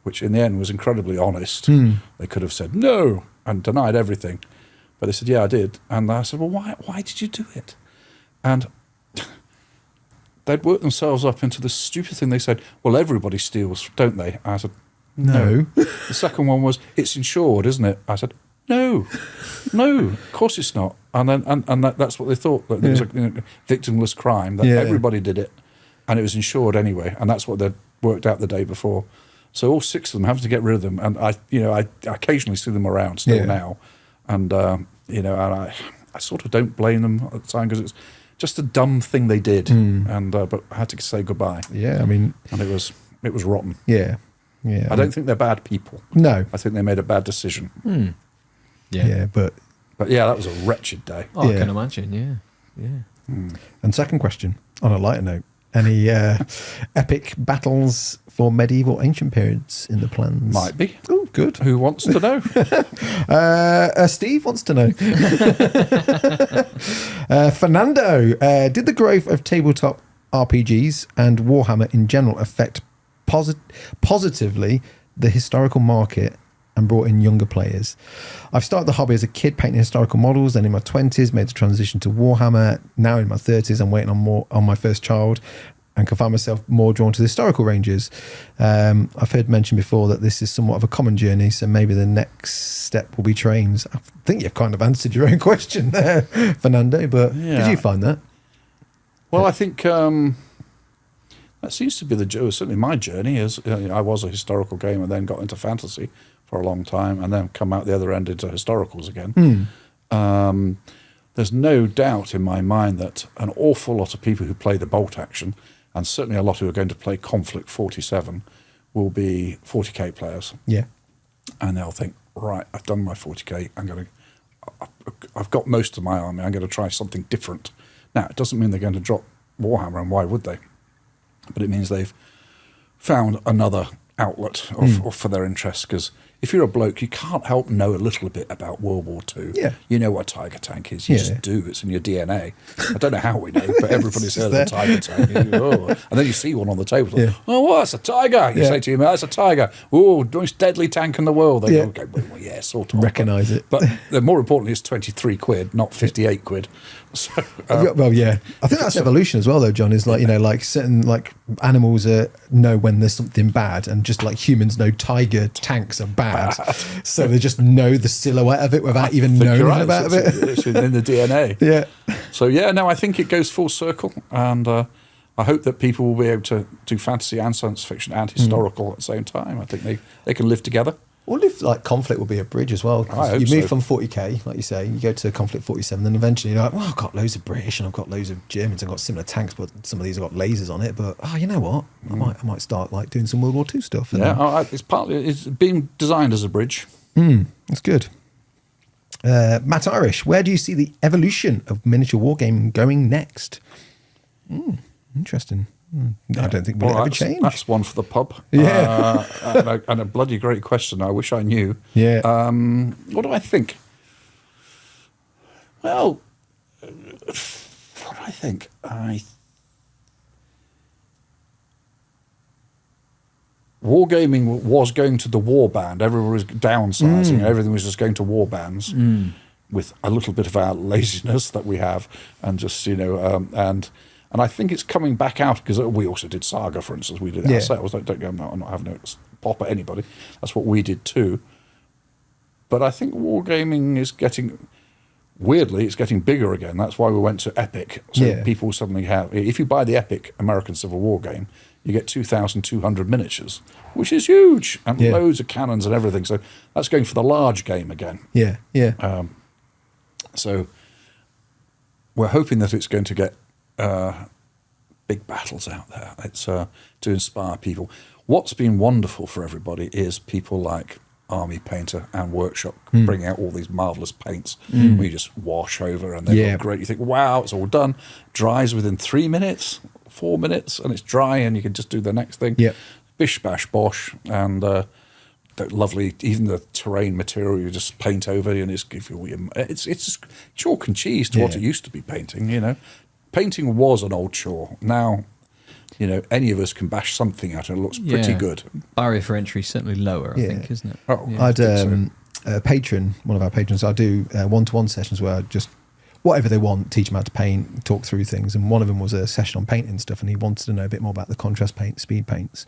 which in the end was incredibly honest. They could have said no and denied everything, but they said, "Yeah, I did." And I said, "Well, why did you do it?" And they'd worked themselves up into this stupid thing. They said, "Well, everybody steals, don't they?" I said, "No." The second one was, "It's insured, isn't it?" I said, No, of course it's not. And then and that's what they thought, that it was a victimless crime, that everybody did it, and it was insured anyway, and that's what they'd worked out the day before. So all 6 of them, having to get rid of them, and I occasionally see them around still now, and and I sort of don't blame them at the time because it's just a dumb thing they did, and but I had to say goodbye. Yeah, I mean, and it was rotten. Yeah. I don't think they're bad people. No, I think they made a bad decision. Yeah, but yeah, that was a wretched day. Oh, I can imagine. Yeah. And second question, on a lighter note, any epic battles for medieval ancient periods in the plans? Might be. Oh, good. Who wants to know? Steve wants to know. Fernando, did the growth of tabletop RPGs and Warhammer in general affect positively the historical market and brought in younger players? I've started the hobby as a kid painting historical models, then in my 20s made the transition to Warhammer. Now in my 30s I'm waiting on my first child and can find myself more drawn to the historical ranges. I've heard mentioned before that this is somewhat of a common journey, so maybe the next step will be trains. I think you've kind of answered your own question there, Fernando, but did you find that? Well, I think that seems to be certainly my journey. Is I was a historical gamer, then got into fantasy for a long time, and then come out the other end into historicals again. There's no doubt in my mind that an awful lot of people who play the bolt action, and certainly a lot who are going to play Conflict 47, will be 40k players. Yeah. And they'll think, right, I've done my 40k. I've got most of my army. I'm going to try something different. Now, it doesn't mean they're going to drop Warhammer, and why would they? But it means they've found another outlet for their interests, because if you're a bloke, you can't help know a little bit about World War II. Yeah. You know what a Tiger tank is. You just do. It's in your DNA. I don't know how we know, but everybody's heard of a Tiger tank. And then you see one on the table. Yeah. Oh, what? It's a Tiger. You say to your mate, it's a Tiger. Oh, most deadly tank in the world. They go, well, yeah, sort of. Recognise it. But more importantly, it's 23 quid, not 58 quid. So, well, yeah. I think that's evolution as well, though, John, is like, like certain like animals know when there's something bad, and just like humans know tiger tanks are bad. So they just know the silhouette of it without even knowing about it. It's in the DNA. Yeah. So, I think it goes full circle, and I hope that people will be able to do fantasy and science fiction and historical at the same time. I think they can live together. What if like Conflict will be a bridge as well? You move from 40k, like you say, you go to Conflict 47, then eventually you're like, well, I've got loads of British and I've got loads of Germans, I've got similar tanks, but some of these have got lasers on it. But you know what? I might start like doing some World War II stuff. It's being designed as a bridge. That's good. Matt Irish, where do you see the evolution of miniature wargaming going next? Interesting. I don't think we'll ever change. That's one for the pub. Yeah. And a bloody great question. I wish I knew. Yeah. What do I think? Well, what do I think? Wargaming was going to the war band. Everyone was downsizing. Everything was just going to war bands with a little bit of our laziness that we have, and just and I think it's coming back out because we also did Saga, for instance. We did it ourselves. I'm not having a pop at anybody. That's what we did too. But I think wargaming is getting. Weirdly, it's getting bigger again. That's why we went to Epic. So people suddenly have. If you buy the Epic American Civil War game, you get 2,200 miniatures, which is huge, and loads of cannons and everything. So that's going for the large game again. Yeah, yeah. So we're hoping that it's going to get big battles out there. It's to inspire people. What's been wonderful for everybody is people like Army Painter and Workshop bring out all these marvellous paints where you just wash over and they look great. You think, wow, it's all done. Dries within 3 minutes, 4 minutes, and it's dry and you can just do the next thing. Yeah. Bish, bash, bosh. And lovely, even the terrain material you just paint over and it's just chalk and cheese to what it used to be painting, Painting was an old chore. Now, any of us can bash something out and it looks pretty good. Barrier for entry is certainly lower, I think, isn't it? Oh, I had a patron, one of our patrons, I do one-to-one sessions where I just, whatever they want, teach them how to paint, talk through things. And one of them was a session on painting stuff, and he wanted to know a bit more about the contrast paint, speed paints.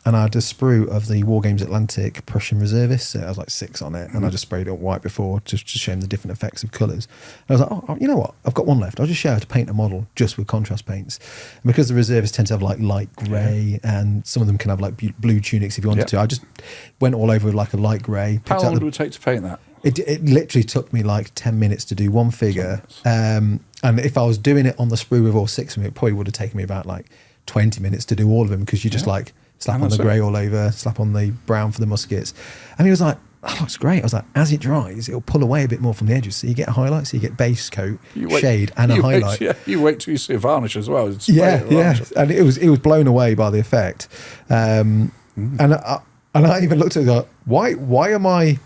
And I had a sprue of the War Games Atlantic Prussian Reservists. So I was like 6 on it, and I just sprayed it white before just to show him the different effects of colours. And I was like, oh, you know what? I've got one left. I'll just show how to paint a model just with contrast paints. And because the Reservists tend to have like light grey, and some of them can have like blue tunics if you wanted to, I just went all over with like a light grey. How long would it take to paint that? It literally took me like 10 minutes to do one figure. And if I was doing it on the sprue with all 6 of them, it probably would have taken me about like 20 minutes to do all of them, because you just like slap on the grey all over, slap on the brown for the muskets. And he was like, that looks great. I was like, as it dries, it'll pull away a bit more from the edges. So you get a highlight, so you get base coat, shade, and a highlight. You wait till you see a varnish as well. Yeah. And it was blown away by the effect. And I even looked at it and like, why am I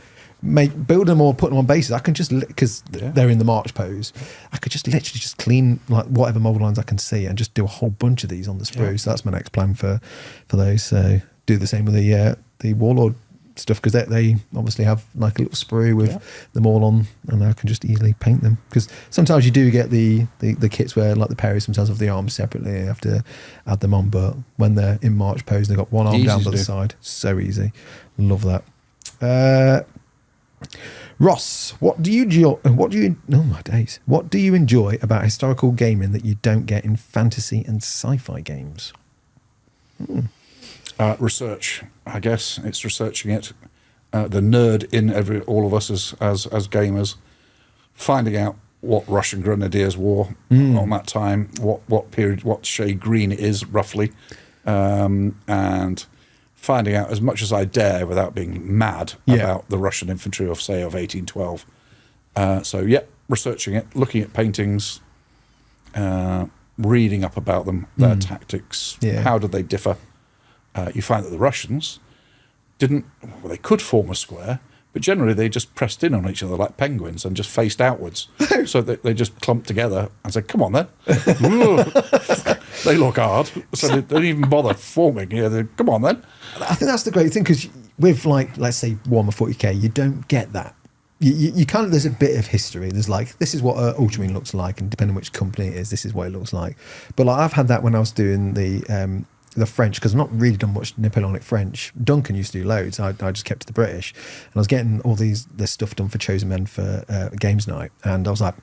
building them or putting them on bases? I can just, because they're in the march pose, I could just literally just clean like whatever mold lines I can see and just do a whole bunch of these on the sprue. So that's my next plan for those. So do the same with the Warlord stuff, because they obviously have like a little sprue with them all on, and I can just easily paint them. Because sometimes you do get the kits where like the Perry sometimes have the arms separately, you have to add them on, but when they're in march pose they've got one arm down by the side. So easy. Love that. Ross, what do you enjoy about historical gaming that you don't get in fantasy and sci-fi games? Research, I guess. It's researching it. The nerd in all of us as gamers, finding out what Russian grenadiers wore on that time, what period, what shade green it is roughly, and finding out as much as I dare without being mad about the Russian infantry of 1812. Researching it, looking at paintings, reading up about them, their tactics, how did they differ. You find that the Russians they could form a square, but generally they just pressed in on each other like penguins and just faced outwards. So they just clumped together and said, come on then. They look hard. So they don't even bother forming. Come on then. I think that's the great thing, because with like, let's say Warhammer 40k, you don't get that. You kind of, there's a bit of history. There's like, this is what Ultramarine looks like, and depending on which company it is, this is what it looks like. But like, I've had that when I was doing the French, because I've not really done much Napoleonic French. Duncan used to do loads. I just kept to the British, and I was getting all this stuff done for Chosen Men for Games Night, and I was like,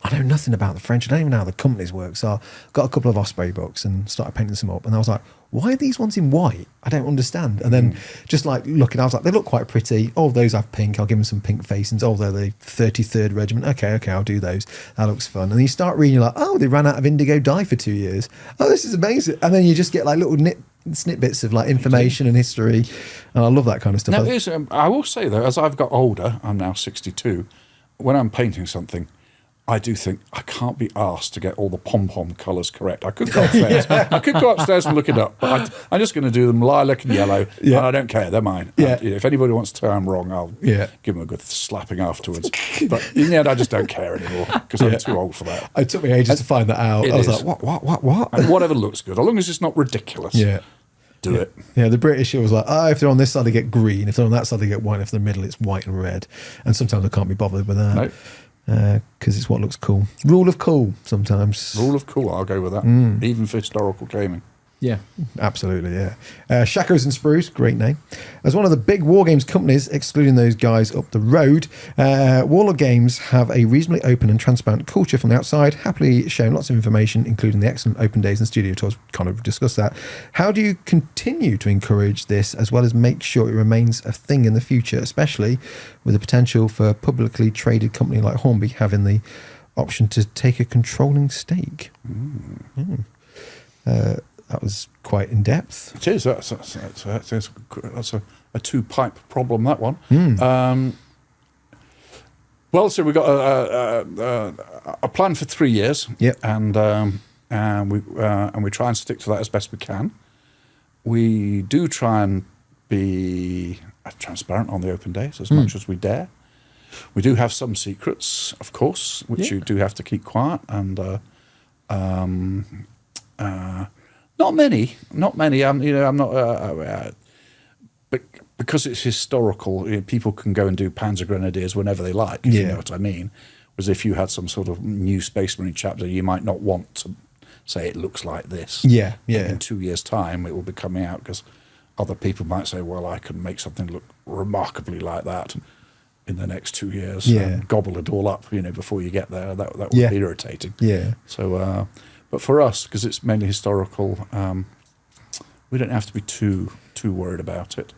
I know nothing about the French. I don't even know how the companies work. So I got a couple of Osprey books and started painting some up, and I was like, why are these ones in white? I don't understand. And then just like looking, I was like, they look quite pretty. Oh, those have pink. I'll give them some pink facings. Oh, they're the 33rd Regiment. Okay, I'll do those. That looks fun. And then you start reading, you're like, oh, they ran out of indigo dye for 2 years. Oh, this is amazing. And then you just get like little snippets of like information and history. And I love that kind of stuff. Now, I will say though, as I've got older, I'm now 62, when I'm painting something, I do think I can't be asked to get all the pom-pom colours correct. I could go upstairs. I could go upstairs and look it up, but I'm just going to do them lilac and yellow, and I don't care. They're mine. Yeah. And, if anybody wants to tell I'm wrong, I'll give them a good slapping afterwards. But in the end, I just don't care anymore because I'm too old for that. It took me ages to find that out. I was like, what? And whatever looks good, as long as it's not ridiculous. Yeah. Do it. Yeah, the British, it was like, if they're on this side, they get green. If they're on that side, they get white. If they're in the middle, it's white and red. And sometimes I can't be bothered with that. No. Because it's what looks cool. Rule of cool sometimes. Rule of cool, I'll go with that. Even for historical gaming. Yeah. Absolutely, yeah. Shackos and Spruce, great name. As one of the big Wargames companies, excluding those guys up the road, Warlord Games have a reasonably open and transparent culture from the outside, happily sharing lots of information, including the excellent open days and studio tours. Kind of discussed that. How do you continue to encourage this as well as make sure it remains a thing in the future, especially with the potential for a publicly traded company like Hornby having the option to take a controlling stake? That was quite in depth. It is. That's a two-pipe problem, that one. Well, so we've got a plan for 3 years. Yep. And we try and stick to that as best we can. We do try and be transparent on the open days as much as we dare. We do have some secrets, of course, which you do have to keep quiet. And not many. I'm not. But because it's historical, people can go and do Panzer Grenadiers whenever they like. If you know what I mean. Whereas if you had some sort of new Space Marine chapter, you might not want to say it looks like this. Yeah. In 2 years' time, it will be coming out because other people might say, "Well, I can make something look remarkably like that in the next 2 years." And gobble it all up, before you get there. That would be irritating. Yeah. So. But for us, because it's mainly historical, we don't have to be too worried about it.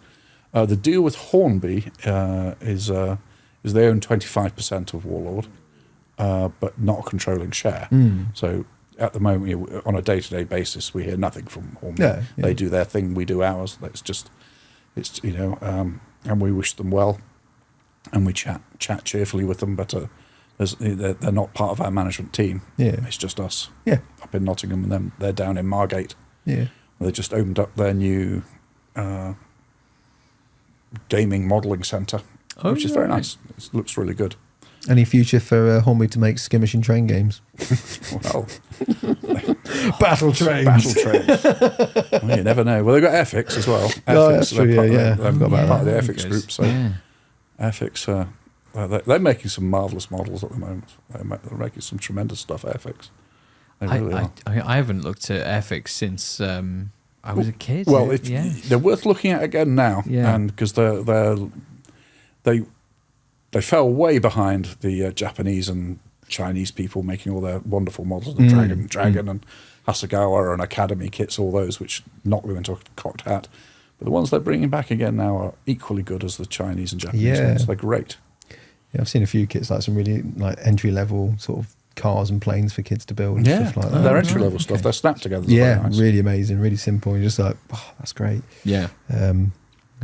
The deal with Hornby is they own 25% of Warlord, but not a controlling share. So at the moment, on a day-to-day basis, we hear nothing from Hornby. They do their thing, we do ours. And we wish them well, and we chat cheerfully with them, but. They're not part of our management team. It's just us. Up in Nottingham, and then they're down in Margate. They just opened up their new gaming modelling centre, which is very nice. It looks really good. Any future for Hornby to make skirmishing train games? Well, battle trains. Well, you never know. Well, they've got Airfix as well. That's true. They're I've got part of the Airfix group. So Airfix. They're making some marvellous models at the moment. They're making some tremendous stuff, Airfix. They really are. I haven't looked at Airfix since I was a kid. Well, they're worth looking at again now, and because they fell way behind the Japanese and Chinese people making all their wonderful models, the Dragon and Hasegawa and Academy kits, all those which knocked them into a cocked hat. But the ones they're bringing back again now are equally good as the Chinese and Japanese ones. They're great. Yeah, I've seen a few kits, like some really entry level sort of cars and planes for kids to build and stuff like that. They're entry level stuff. They're snapped together. Nice. Really amazing, really simple. You're just like, that's great. Yeah.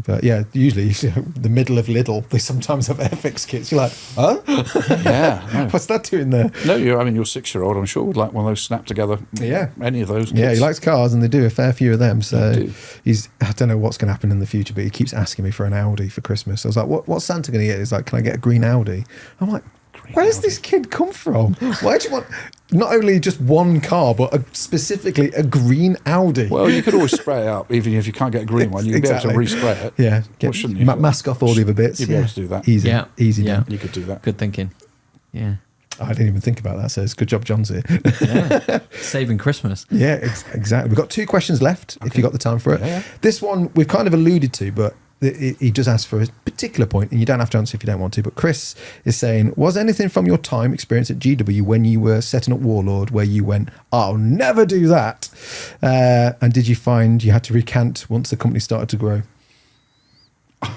But usually the middle of Lidl, they sometimes have Airfix kits. You're like, huh? No. What's that doing there? No, your 6-year-old, I'm sure, would like one of those snapped together. Any of those kits. Yeah, he likes cars, and they do a fair few of them. So I don't know what's going to happen in the future, but he keeps asking me for an Audi for Christmas. I was like, what's Santa going to get? He's like, can I get a green Audi? I'm like, where does this kid come from? Why do you want not only just one car, but specifically a green Audi? Well, you could always spray it up, even if you can't get a green one. You could be able to respray it. Yeah. Shouldn't you? Mask off all the other bits. You'd be able to do that. Easy. Yeah. You could do that. Good thinking. Yeah. I didn't even think about that, so it's good job John's here. Saving Christmas. Yeah, exactly. We've got 2 questions left, if you've got the time for it. Yeah. This one we've kind of alluded to, but he does ask for a particular point, and you don't have to answer if you don't want to. But Chris is saying, was anything from your time experience at GW when you were setting up Warlord where you went, I'll never do that? And did you find you had to recant once the company started to grow?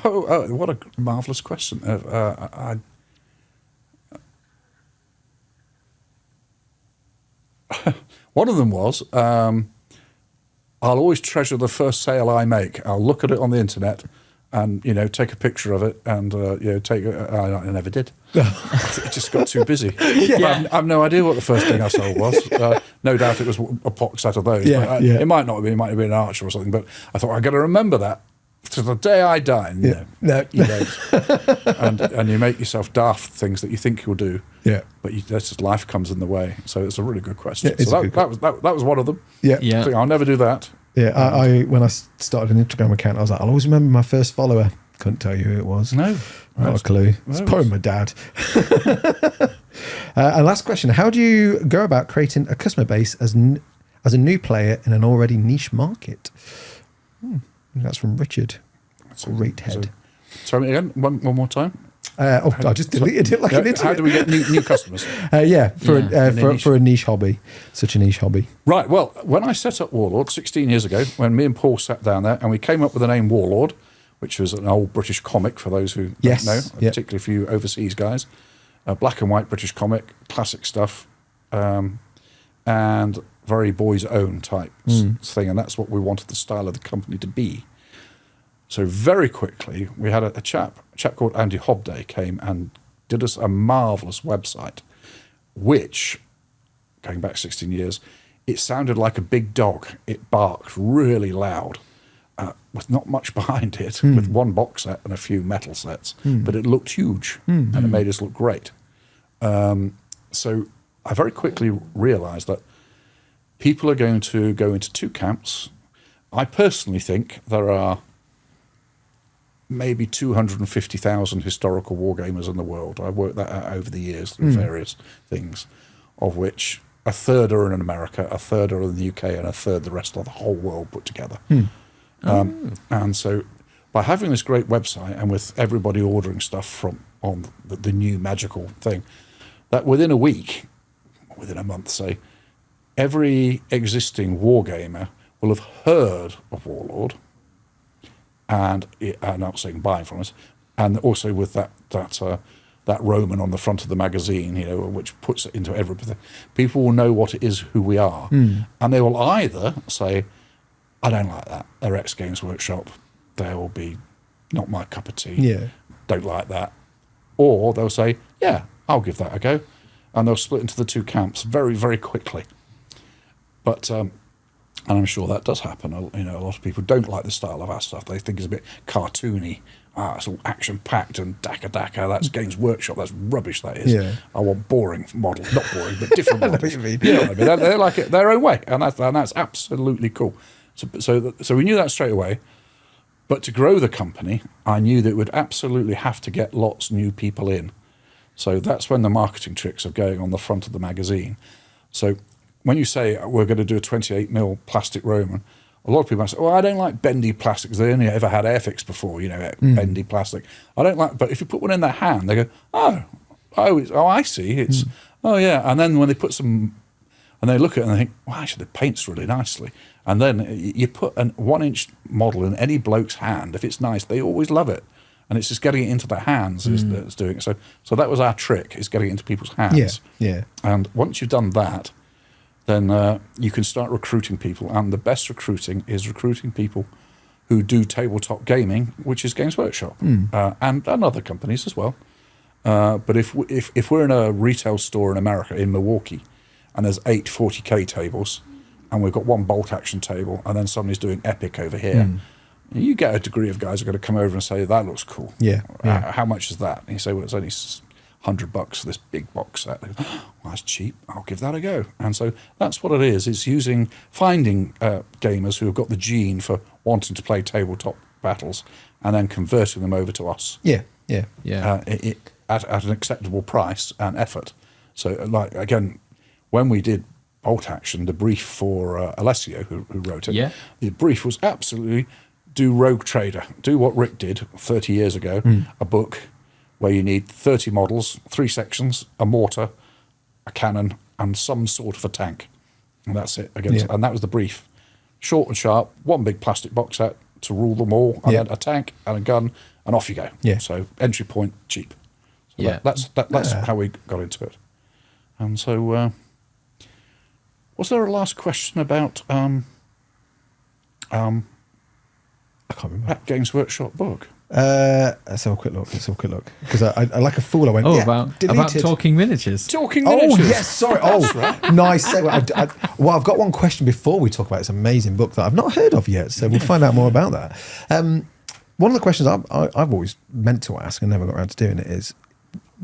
Oh, what a marvellous question. One of them was, I'll always treasure the first sale I make. I'll look at it on the internet and take a picture of it, and I never did. It just got too busy. I have no idea what the first thing I sold was. No doubt it was a box set of those. But it might not have been. It might have been an Archer or something. But I thought, I've got to remember that to the day I die. No, you don't. and you make yourself daft things that you think you'll do. Yeah, but that's just life comes in the way. So it's a really good question. Yeah, so that was one of them. Yeah. I think I'll never do that. Yeah, I when I started an Instagram account, I was like, I'll always remember my first follower. Couldn't tell you who it was. No. Not a clue. It's probably my dad. And last question. How do you go about creating a customer base as a new player in an already niche market? That's from Richard. Great head. Tell me again, one more time. I just deleted it like an idiot. How do we get new customers? For a niche hobby. Such a niche hobby. Right, well, when I set up Warlord 16 years ago, when me and Paul sat down there and we came up with the name Warlord, which was an old British comic for those who don't know, particularly for you overseas guys. A black and white British comic, classic stuff, and very boys' own type thing. And that's what we wanted the style of the company to be. So very quickly, we had a chap called Andy Hobday came and did us a marvellous website, which, going back 16 years, it sounded like a big dog. It barked really loud. With not much behind it, with one box set and a few metal sets, but it looked huge and it made us look great. So I very quickly realised that people are going to go into two camps. I personally think there are maybe 250,000 historical wargamers in the world. I've worked that out over the years through various things, of which a third are in America, a third are in the UK, and a third the rest of the whole world put together. And so by having this great website and with everybody ordering stuff on the new magical thing, that within a week, within a month, say, every existing wargamer will have heard of Warlord, and I'm not saying buying from us, and also with that Roman on the front of the magazine, which puts it into everything. People will know what it is, who we are, and they will either say, I don't like that. They're X Games Workshop. They will be not my cup of tea. Yeah. Don't like that. Or they'll say, yeah, I'll give that a go. And they'll split into the two camps very, very quickly. But, and I'm sure that does happen. A lot of people don't like the style of our stuff. They think it's a bit cartoony. It's all action-packed and daka. That's Games Workshop. That's rubbish, that is. Yeah. I want boring models. Not boring, but different models. I know what you mean. You know what I mean? They like it their own way. And that's absolutely cool. So we knew that straight away. But to grow the company, I knew that it would absolutely have to get lots of new people in. So that's when the marketing tricks of going on the front of the magazine. So when you say we're going to do a 28mm plastic Roman, a lot of people say, I don't like bendy plastic because they only ever had Airfix before, bendy plastic. I don't like, but if you put one in their hand, they go, I see. It's, yeah. And then when they put some, and they look at it and they think, well, actually, the paint's really nicely. And then you put a 1-inch model in any bloke's hand. If it's nice, they always love it. And it's just getting it into their hands that's doing it. So that was our trick, is getting it into people's hands. Yeah. And once you've done that, then you can start recruiting people. And the best recruiting is recruiting people who do tabletop gaming, which is Games Workshop, and other companies as well. But if we're in a retail store in America, in Milwaukee, and there's 8 40K tables, and we've got one bolt action table, and then somebody's doing Epic over here, you get a degree of guys who are going to come over and say, that looks cool. Yeah. How much is that? And you say, well, it's only $100 for this big box set. They go, well, that's cheap. I'll give that a go. And so that's what it is. It's finding gamers who have got the gene for wanting to play tabletop battles and then converting them over to us. Yeah. At an acceptable price and effort. So, again, when we did Bolt Action, the brief for Alessio, who wrote it, the brief was absolutely do Rogue Trader. Do what Rick did 30 years ago, a book where you need 30 models, 3 sections, a mortar, a cannon, and some sort of a tank. And that's it. And that was the brief. Short and sharp, one big plastic box set to rule them all, and then a tank and a gun, and off you go. Yeah. So entry point, cheap. So that's how we got into it. And so, was there a last question about I can't remember. That Games Workshop book? Let's have a quick look. Because I like a fool. I went. Oh, yeah, about deleted. talking miniatures. Talking miniatures. Oh yes, sorry. Oh, nice segue. Well, I've got one question before we talk about this amazing book that I've not heard of yet. So we'll find out more about that. One of the questions I've always meant to ask and never got around to doing it is,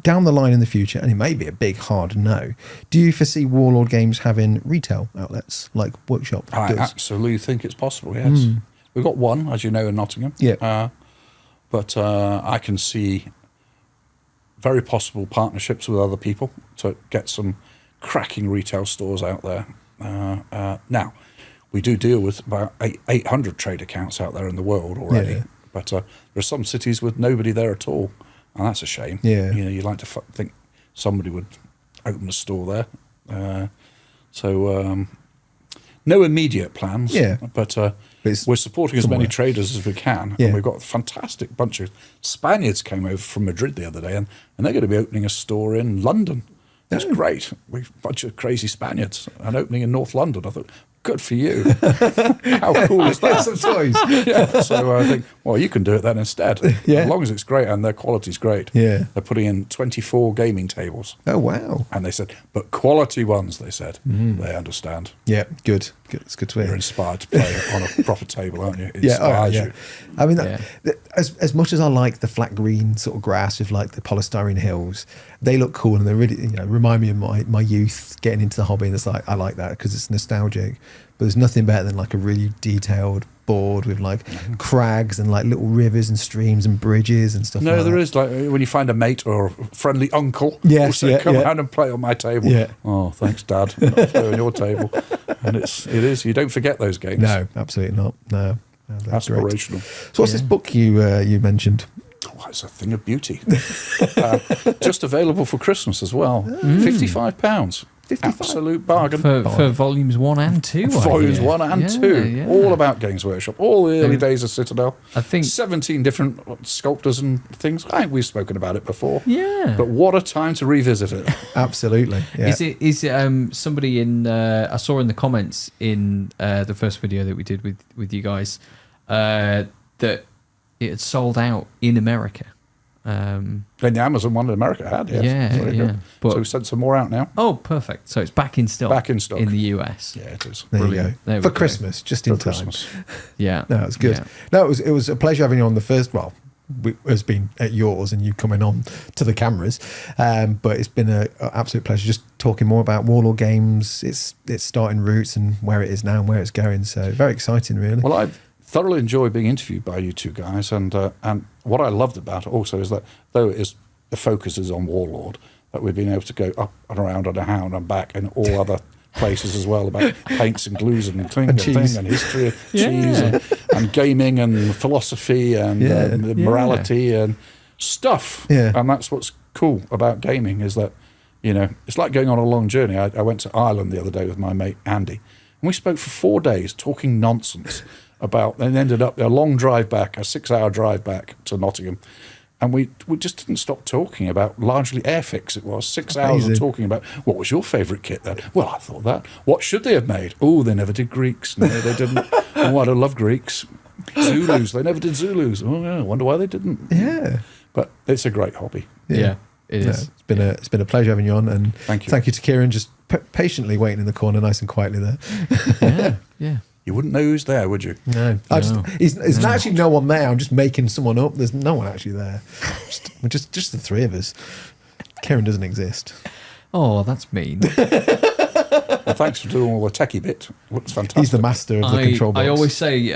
down the line in the future, and it may be a big hard no, do you foresee Warlord Games having retail outlets like Workshop I does? absolutely think it's possible, yes. We've got one, as you know, in Nottingham. Yeah. But I can see very possible partnerships with other people to get some cracking retail stores out there. Now, we do deal with about 800 trade accounts out there in the world already. Yeah. But there are some cities with nobody there at all, and that's a shame. Yeah. You know, you like to think somebody would open a store there. So no immediate plans. Yeah. But It's we're supporting as many somewhere. traders as we can. Yeah. And we've got a fantastic bunch of Spaniards came over from Madrid the other day, and they're going to be opening a store in London. It's great. We've a bunch of crazy Spaniards and opening in North London. I thought, good for you. How cool is that? some toys. Yeah. So I think, well, you can do it then instead. Yeah. As long as it's great and their quality's great. Yeah. They're putting in 24 gaming tables. Oh wow. And they said, but quality ones, they said. They understand. Yeah. Good. It's good to hear. You're inspired to play on a proper table, aren't you? It Yeah, inspires yeah. you. I mean, as much as I like the flat green sort of grass with like the polystyrene hills, they look cool and they really, remind me of my youth getting into the hobby. And it's like, I like that because it's nostalgic. But there's nothing better than like a really detailed board with like crags and like little rivers and streams and bridges and stuff. No, like there that. is, like when you find a mate or a friendly uncle Yes, who'll say, yeah, come yeah. around and play on my table. Yeah. Oh, thanks, Dad. I'll play on your table. And it is. You don't forget those games. No, absolutely not. No, they're great. Aspirational. So what's this book you mentioned? Oh, it's a thing of beauty. Just available for Christmas as well. £55. 55. Absolute bargain. For volumes 1 and 2. Volumes 1 and 2. All about Games Workshop. All the early days of Citadel. I think 17 different sculptors and things. I think we've spoken about it before. Yeah. But what a time to revisit it. Absolutely. Yeah. Is it somebody in I saw in the comments in the first video that we did with you guys that it had sold out in America. Then the Amazon one in America had, yes. Yeah, Very yeah. good. But- So we sent some more out now. Oh, perfect. So it's back in stock. Back in stock. in the US. Yeah, it is. There Brilliant. you There go. we For go. Christmas, just For in time. Christmas. Yeah. No, it was good. Yeah. No, it was a pleasure having you on the first. Well, it has been at yours and you coming on to the cameras, but it's been an absolute pleasure just talking more about Warlord Games, its starting roots and where it is now and where it's going. So very exciting, really. Well, I've thoroughly enjoyed being interviewed by you two guys, and what I loved about it also is that though the focus is on Warlord, that we've been able to go up and around on a hound and back in all other places as well about paints and glues and thing and cheese. thing and history of Yeah. cheese and gaming and philosophy and Yeah. morality and stuff. Yeah. And that's what's cool about gaming is that, it's like going on a long journey. I went to Ireland the other day with my mate Andy, and we spoke for 4 days talking nonsense and ended up a long drive back, a 6-hour drive back to Nottingham. And we just didn't stop talking about largely Airfix. It was 6 hours of Amazing. talking about what was your favourite kit then? Well, I thought that. What should they have made? Oh, they never did Greeks. No, they didn't. Oh, I don't love Greeks. Zulus. They never did Zulus. Oh, yeah. I wonder why they didn't. Yeah. But it's a great hobby. Yeah. It No, is. it's been a pleasure having you on, and Thank you. Thank you to Kieran, just patiently waiting in the corner, nice and quietly there. Yeah. Yeah. You wouldn't know who's there, would you? No, there's actually no one there. I'm just making someone up. There's no one actually there. Just the three of us. Kieran doesn't exist. Oh, that's mean. Well, thanks for doing all the techie bit. Looks fantastic. He's the master of the control box. I always say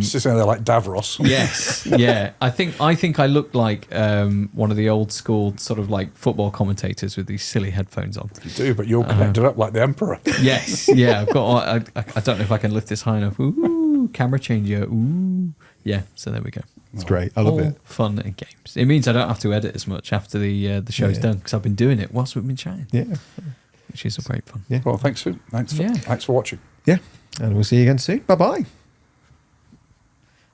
Sitting there like Davros. yes, yeah. I think I look like one of the old school sort of like football commentators with these silly headphones on. You do, but you're connected up like the Emperor. Yes, yeah. I've got. I don't know if I can lift this high enough. Ooh, camera changer. Ooh, yeah. So there we go. It's great. I love All it. fun and games. It means I don't have to edit as much after the show's Yeah. done because I've been doing it whilst we've been chatting, Yeah. which is a great fun. Yeah. Well, thanks for Yeah. watching. Yeah. And we'll see you again soon. Bye bye.